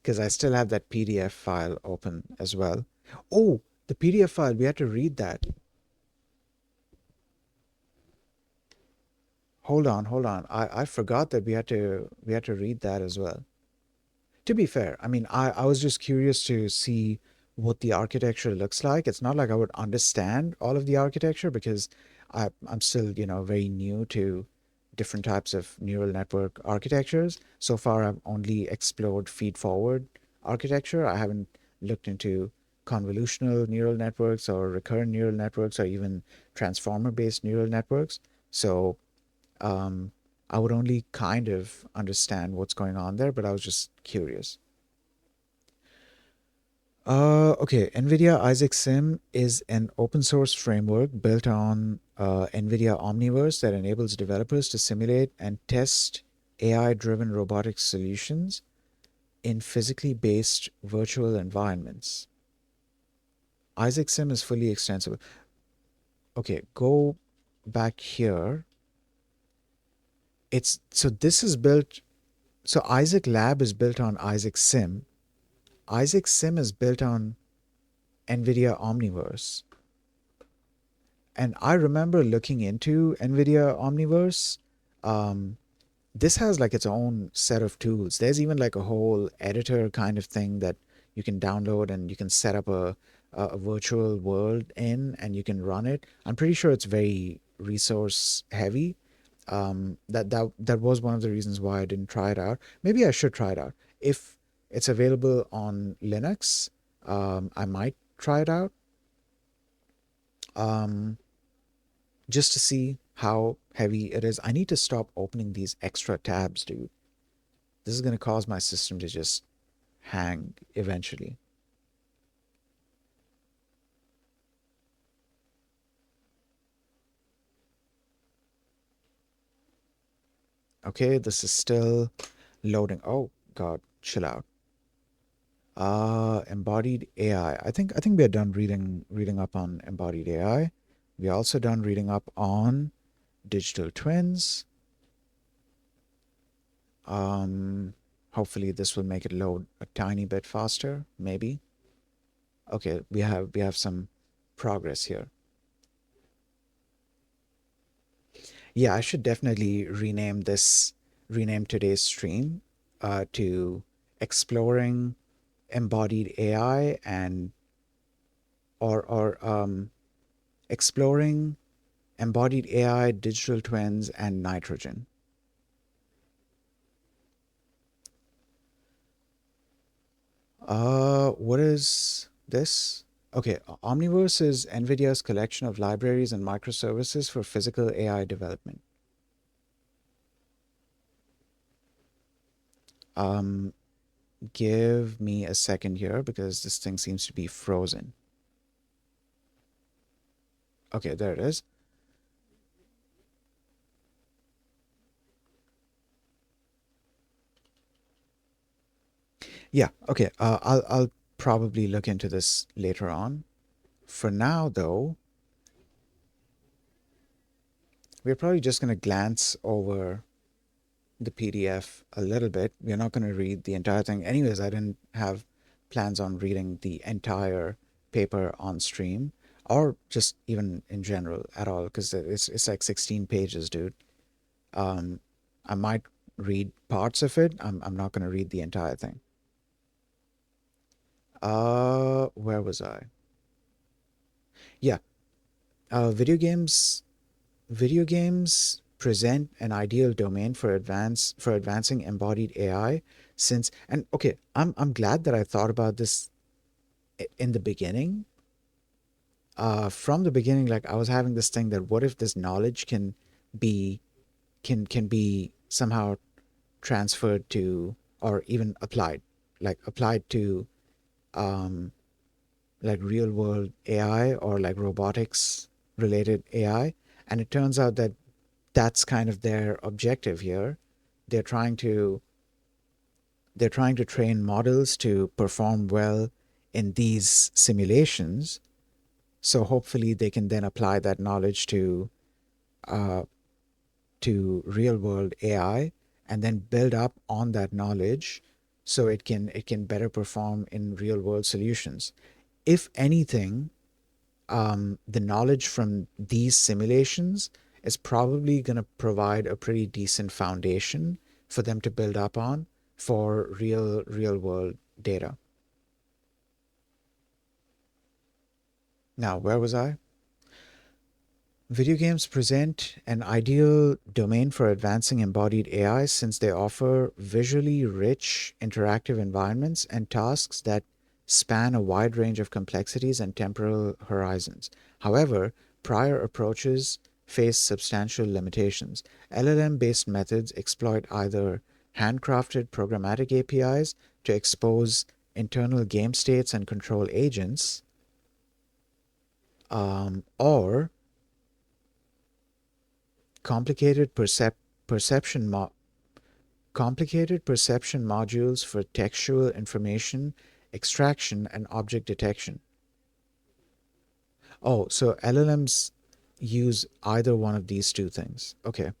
because I still have that PDF file open as well. Oh, the PDF file, we had to read that. Hold on, hold on. I forgot that we had to read that as well. To be fair, I mean, I was just curious to see what the architecture looks like. It's not like I would understand all of the architecture because I'm still, very new to different types of neural network architectures. So far, I've only explored feed-forward architecture. I haven't looked into convolutional neural networks or recurrent neural networks or even transformer-based neural networks. So um, I would only kind of understand what's going on there, but I was just curious. Okay, NVIDIA Isaac Sim is an open source framework built on NVIDIA Omniverse that enables developers to simulate and test AI driven robotic solutions in physically based virtual environments. Isaac Sim is fully extensible. Okay, go back here. It's so this is built so Isaac Lab is built on Isaac Sim. Isaac Sim is built on NVIDIA Omniverse. And I remember looking into NVIDIA Omniverse. Um, this has like its own set of tools. There's even like a whole editor kind of thing that you can download and you can set up a virtual world in and you can run it. I'm pretty sure it's very resource heavy. That was one of the reasons why I didn't try it out. Maybe I should try it out. If it's available on Linux, I might try it out. Um, just to see how heavy it is. I need to stop opening these extra tabs, dude. This is going to cause my system to just hang eventually. Okay, this is still loading. Oh God, chill out. Embodied AI. I think we are done reading up on embodied AI. We are also done reading up on digital twins. Um, hopefully this will make it load a tiny bit faster, maybe. Okay, we have some progress here. Yeah, I should definitely rename today's stream to exploring embodied AI and or exploring embodied AI, digital twins, and NitroGen. What is this? Okay, Omniverse is NVIDIA's collection of libraries and microservices for physical AI development. Um, Give me a second here because this thing seems to be frozen. Okay, there it is. Yeah, okay. I'll probably look into this later on. For now, though, we're probably just going to glance over the PDF a little bit. We're not going to read the entire thing. Anyways, I didn't have plans on reading the entire paper on stream or just even in general at all because it's like 16 pages, dude. Um, I might read parts of it. I'm not going to read the entire thing. Where was I? Yeah. Video games. Video games present an ideal domain for advancing embodied AI since and okay, I'm glad that I thought about this in the beginning. From the beginning, like I was having this thing that what if this knowledge be can be somehow transferred to or even applied to um like real world AI or like robotics related AI. And it turns out that that's kind of their objective here. They're trying to they're trying to train models to perform well in these simulations. So hopefully they can then apply that knowledge uh, to real world AI and then build up on that knowledge so it can better perform in real world solutions. If anything, the knowledge from these simulations is probably going to provide a pretty decent foundation for them to build up on for real world data. Now, where was I? Video games present an ideal domain for advancing embodied AI since they offer visually rich, interactive environments and tasks that span a wide range of complexities and temporal horizons. However, prior approaches face substantial limitations. LLM based methods exploit either handcrafted programmatic APIs to expose internal game states and control agents, or complicated perception mo- complicated perception modules for textual information extraction and object detection. Oh, so LLMs use either one of these two things. Okay.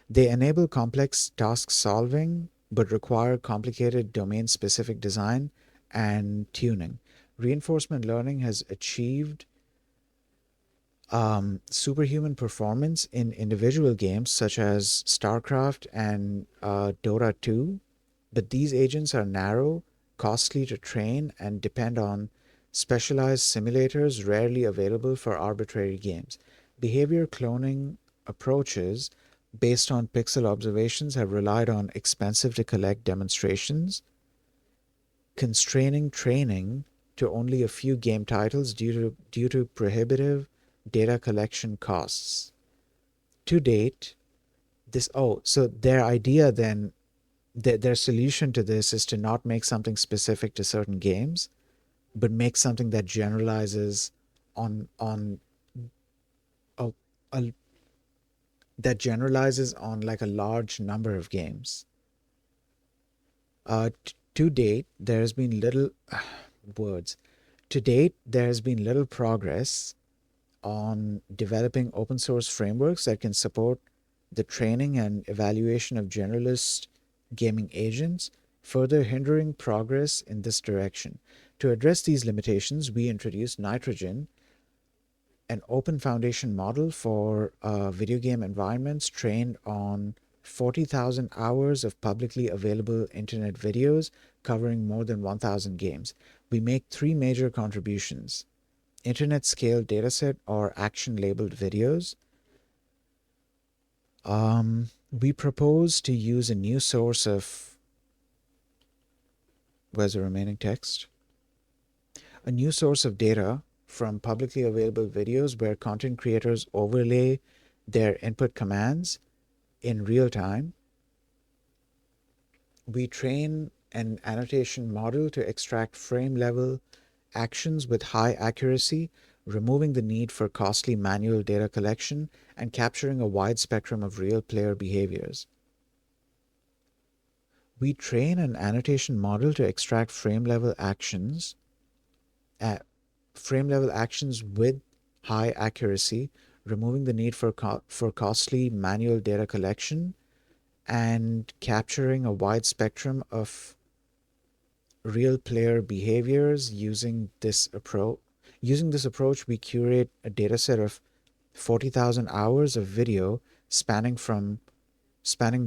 They enable complex task solving but require complicated domain specific design and tuning. Reinforcement learning has achieved superhuman performance in individual games such as StarCraft and Dota 2, but these agents are narrow, costly to train, and depend on specialized simulators rarely available for arbitrary games. Behavior cloning approaches based on pixel observations have relied on expensive to collect demonstrations, constraining training to only a few game titles due to prohibitive data collection costs. To date, so their idea then their solution to this is to not make something specific to certain games, but make something that generalizes on a, a that generalizes on like a large number of games. To date, there has been little words. To date, there has been little progress on developing open source frameworks that can support the training and evaluation of generalist gaming agents, further hindering progress in this direction. To address these limitations, we introduced NitroGen, an open foundation model for video game environments trained on 40,000 hours of publicly available internet videos covering more than 1,000 games. We make three major contributions: internet scale dataset or action labeled videos. We propose to use a new source of, where's the remaining text? A new source of data from publicly available videos where content creators overlay their input commands in real time We train an annotation model to extract frame level actions with high accuracy, removing the need for costly manual data collection and capturing a wide spectrum of real player behaviors. We train an annotation model to extract frame level actions with high accuracy, removing the need for costly manual data collection and capturing a wide spectrum of real player behaviors using this approach. Using this approach, we curate a dataset of 40,000 hours of video spanning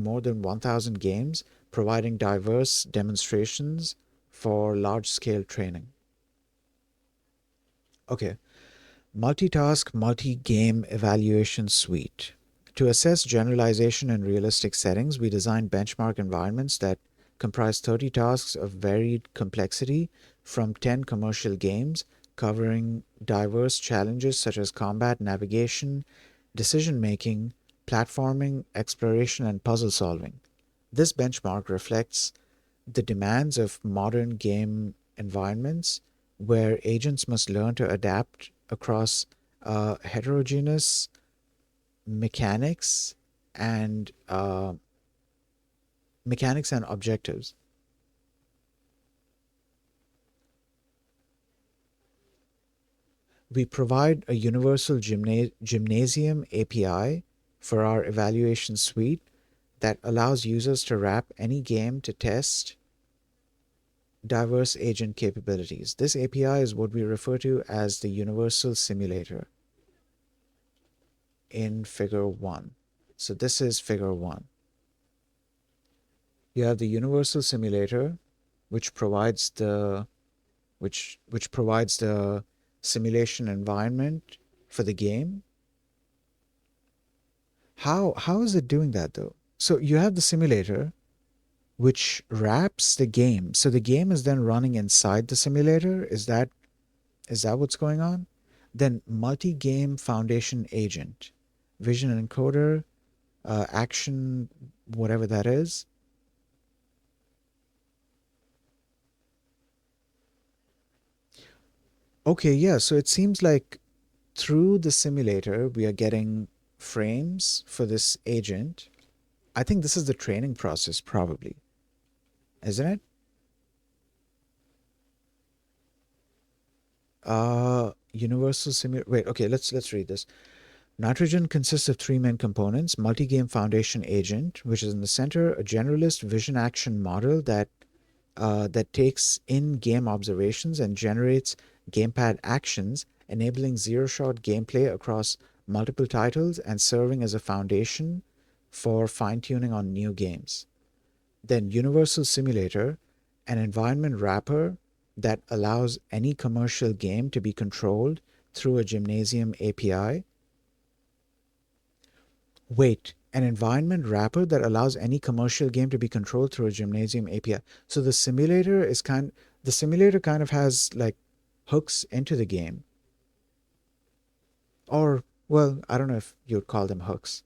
more than 1,000 games, providing diverse demonstrations for large-scale training. Okay, multitask multi-game evaluation suite. To assess generalization in realistic settings, we design benchmark environments that comprise 30 tasks of varied complexity from 10 commercial games, covering diverse challenges such as combat, navigation, decision making, platforming, exploration, and puzzle solving. This benchmark reflects the demands of modern game environments where agents must learn to adapt across heterogeneous mechanics and objectives. We provide a universal gymnasium API for our evaluation suite that allows users to wrap any game to test diverse agent capabilities. This API is what we refer to as the universal simulator in figure 1. So this is figure 1. You have the universal simulator which provides the which provides the simulation environment for the game. How is it doing that though? So you have the simulator which wraps the game. So the game is then running inside the simulator. Is that what's going on? Then multi-game foundation agent, vision encoder, action, whatever that is. Okay, yeah. So it seems like through the simulator, we are getting frames for this agent. I think this is the training process, probably, isn't it? Universal simulator. Wait, okay. Let's read this. NitroGen consists of three main components: multi-game foundation agent, which is in the center, a generalist vision action model that takes in game observations and generates gamepad actions, enabling zero-shot gameplay across multiple titles and serving as a foundation for fine-tuning on new games. Then Universal Simulator, an environment wrapper that allows any commercial game to be controlled through a Gymnasium API. Wait, an environment wrapper that allows any commercial game to be controlled through a Gymnasium API. So the simulator kind of has like hooks into the game. Or well, I don't know if you'd call them hooks.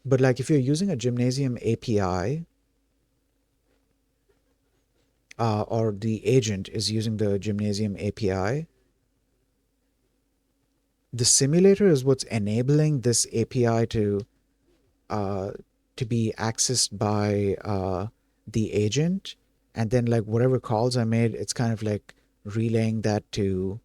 But like if you're using a Gymnasium API, or the agent is using the Gymnasium API, the simulator is what's enabling this API uh, to be accessed by the agent, and then like whatever calls I made, it's kind of like relaying that to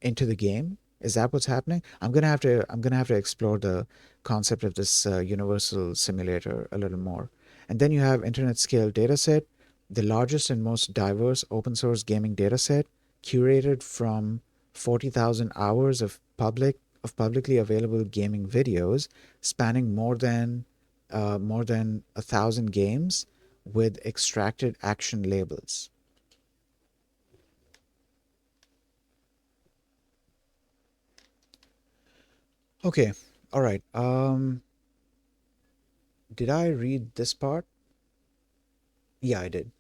into the game. Is that what's happening? I'm gonna have to explore the concept of this universal simulator a little more. And then you have internet scale dataset, the largest and most diverse open source gaming dataset, curated from 40,000 hours of publicly available gaming videos, spanning more than 1,000 games with extracted action labels. Okay, all right. Did I read this part? Yeah, I did.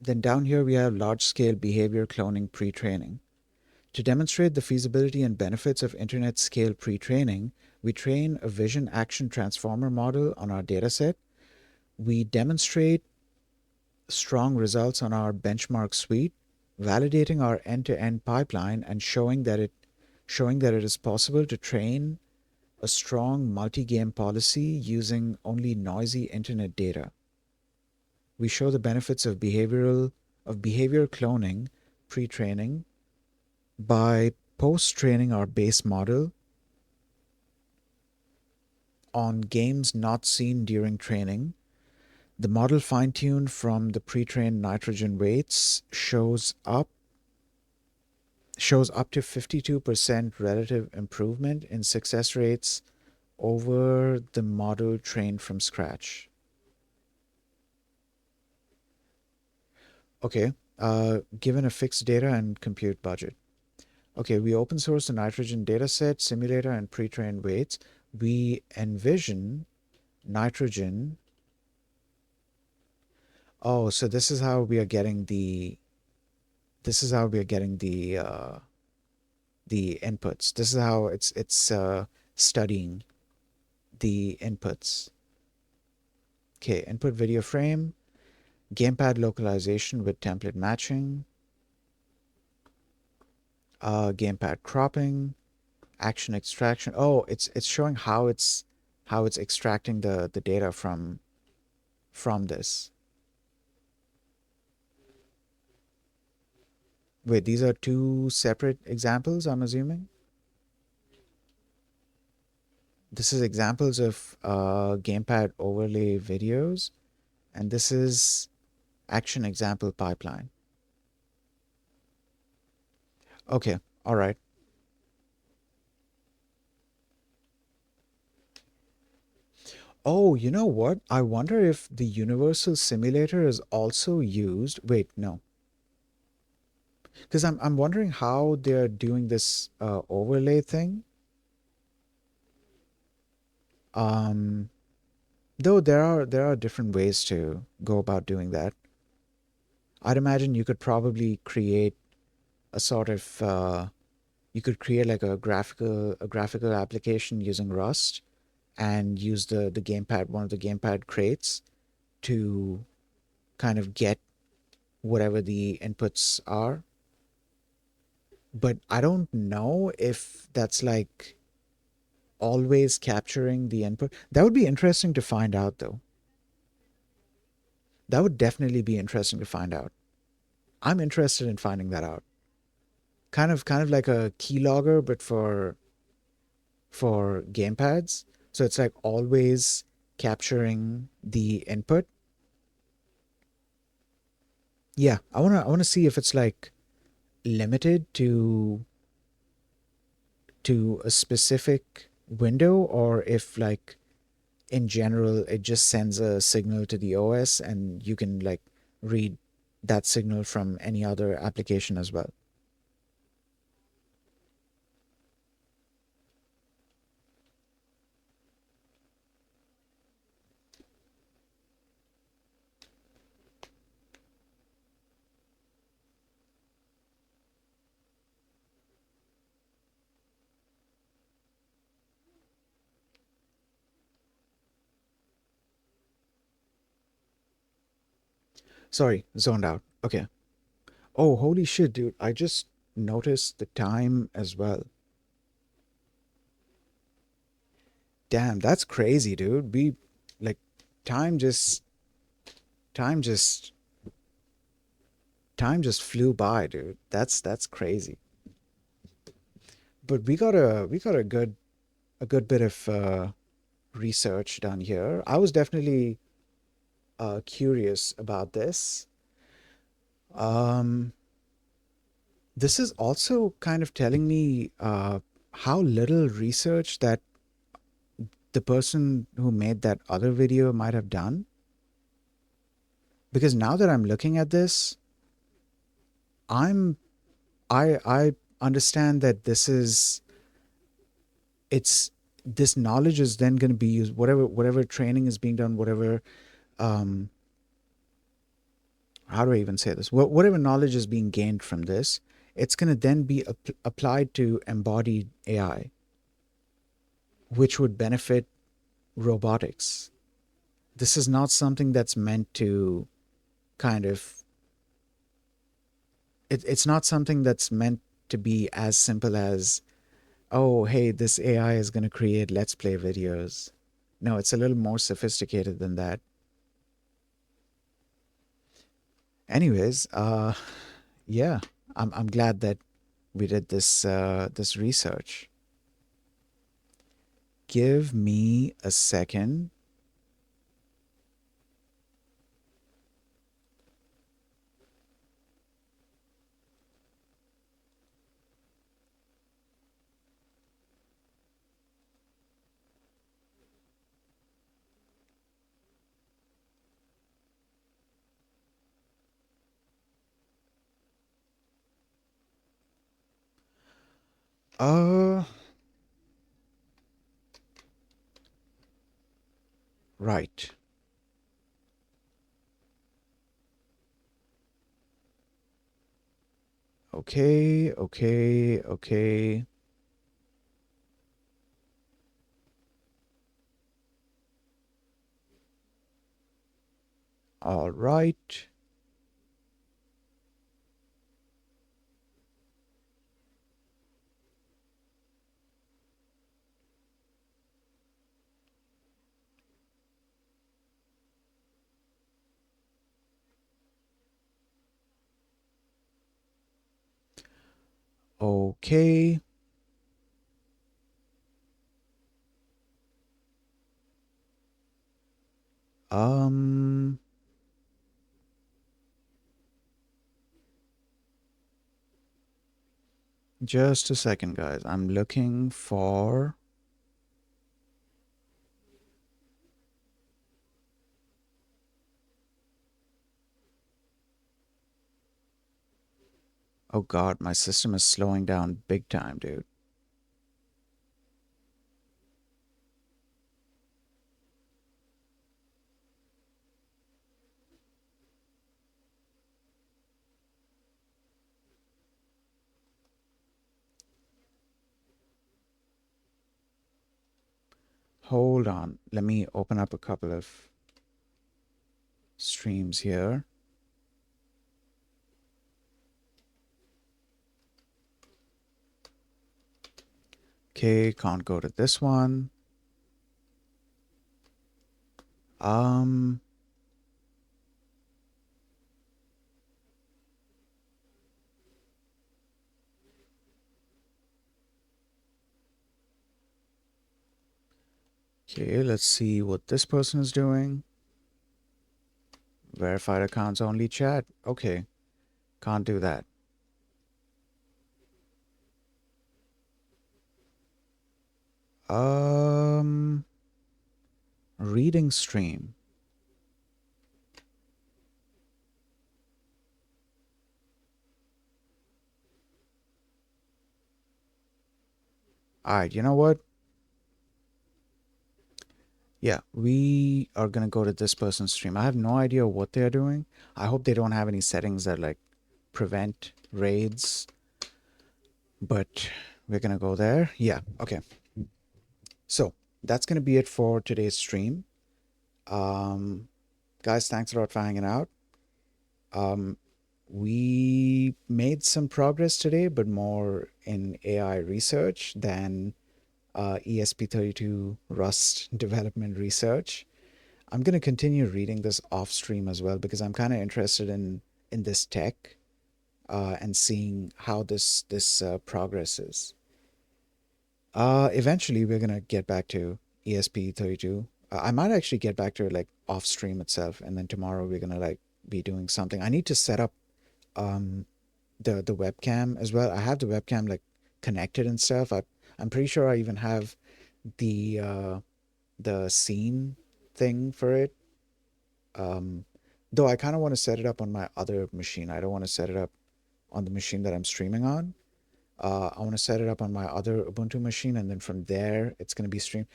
Then down here we have large-scale behavior cloning pre-training. To demonstrate the feasibility and benefits of internet scale pre-training, we train a vision action transformer model on our dataset, We demonstrate strong results on our benchmark suite, validating our end-to-end pipeline and showing that it is possible to train a strong multi-game policy using only noisy internet data. We show the benefits of behavior cloning pre-training by post-training our base model on games not seen during training. The model fine-tuned from the pre-trained NitroGen weights shows up to 52% relative improvement in success rates over the model trained from scratch. Okay, given a fixed data and compute budget. Okay, we open source the NitroGen dataset, simulator, and pre-trained weights. We envision NitroGen. Oh, so this is how we are getting the inputs. This is how it's studying the inputs. Okay, input video frame, gamepad localization with template matching, gamepad cropping, action extraction. Oh, it's showing how it's extracting the data from this. Wait, these are two separate examples, I'm assuming? This is examples of gamepad overlay videos, and this is action example pipeline. Okay, all right. Oh, you know what? I wonder if the universal simulator is also used. Wait, no. Because I'm wondering how they're doing this overlay thing. Um, though there are different ways to go about doing that. I'd imagine you could probably create a sort of you could create like a graphical application using Rust and use the gamepad, one of the gamepad crates, to kind of get whatever the inputs are. But I don't know if that's like always capturing the input. That would be interesting to find out, though. That would definitely be interesting to find out. I'm interested in finding that out. Kind of like a keylogger, but for gamepads. So it's like always capturing the input. Yeah, I wanna see if it's like limited to a specific window, or if like in general it just sends a signal to the OS and you can like read that signal from any other application as well. Sorry, zoned out. Okay. Oh, holy shit, dude. I just noticed the time as well. Damn, that's crazy, dude. Like, time just, time just, time just flew by, dude. That's crazy. But we got a good bit of research done here. I was definitely curious about this. Um, this is also kind of telling me how little research that the person who made that other video might have done. Because now that I'm looking at this, I'm I understand that it's this knowledge is then going to be used, whatever training is being done, whatever um how do I even say this? Whatever knowledge is being gained from this, it's going to then be applied to embodied AI, which would benefit robotics. This is not something that's meant to kind of, it's not something that's meant to be as simple as, oh, hey, this AI is going to create let's play videos. No, it's a little more sophisticated than that. Anyways, yeah, I'm glad that we did this research. Give me a second. Uh, right. Okay, okay, okay. All right. Okay. Um, just a second, guys. I'm looking for. Oh God, my system is slowing down big time, dude. Hold on. Let me open up a couple of streams here. Okay, can't go to this one. Um, okay, let's see what this person is doing. Verified accounts only chat. Okay, can't do that. Um, reading stream. All right, you know what? Yeah, we are gonna go to this person's stream. I have no idea what they're doing. I hope they don't have any settings that like prevent raids, but we're gonna go there. Yeah, okay. So that's gonna be it for today's stream. Um, guys, thanks a lot for hanging out. Um, we made some progress today, but more in AI research than ESP32 Rust development research. I'm going to continue reading this off stream as well because I'm kind of interested in this tech and seeing how this progresses. Eventually, we're going to get back to ESP32. I might actually get back to like off stream itself, and then tomorrow we're going to like be doing something. I need to set up um the webcam as well. I have the webcam like connected and stuff. I'm pretty sure I even have the scene thing for it. Um, though I kind of want to set it up on my other machine. I don't want to set it up on the machine that I'm streaming on. I want to set it up on my other Ubuntu machine, and then from there it's going to be streamed.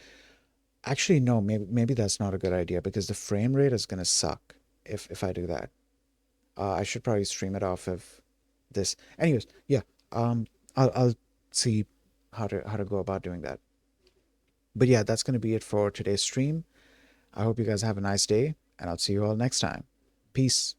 Actually, no, maybe that's not a good idea because the frame rate is going to suck if I do that. I should probably stream it off of this. Anyways, yeah. I'll see how to go about doing that. But yeah, that's going to be it for today's stream. I hope you guys have a nice day, and I'll see you all next time. Peace.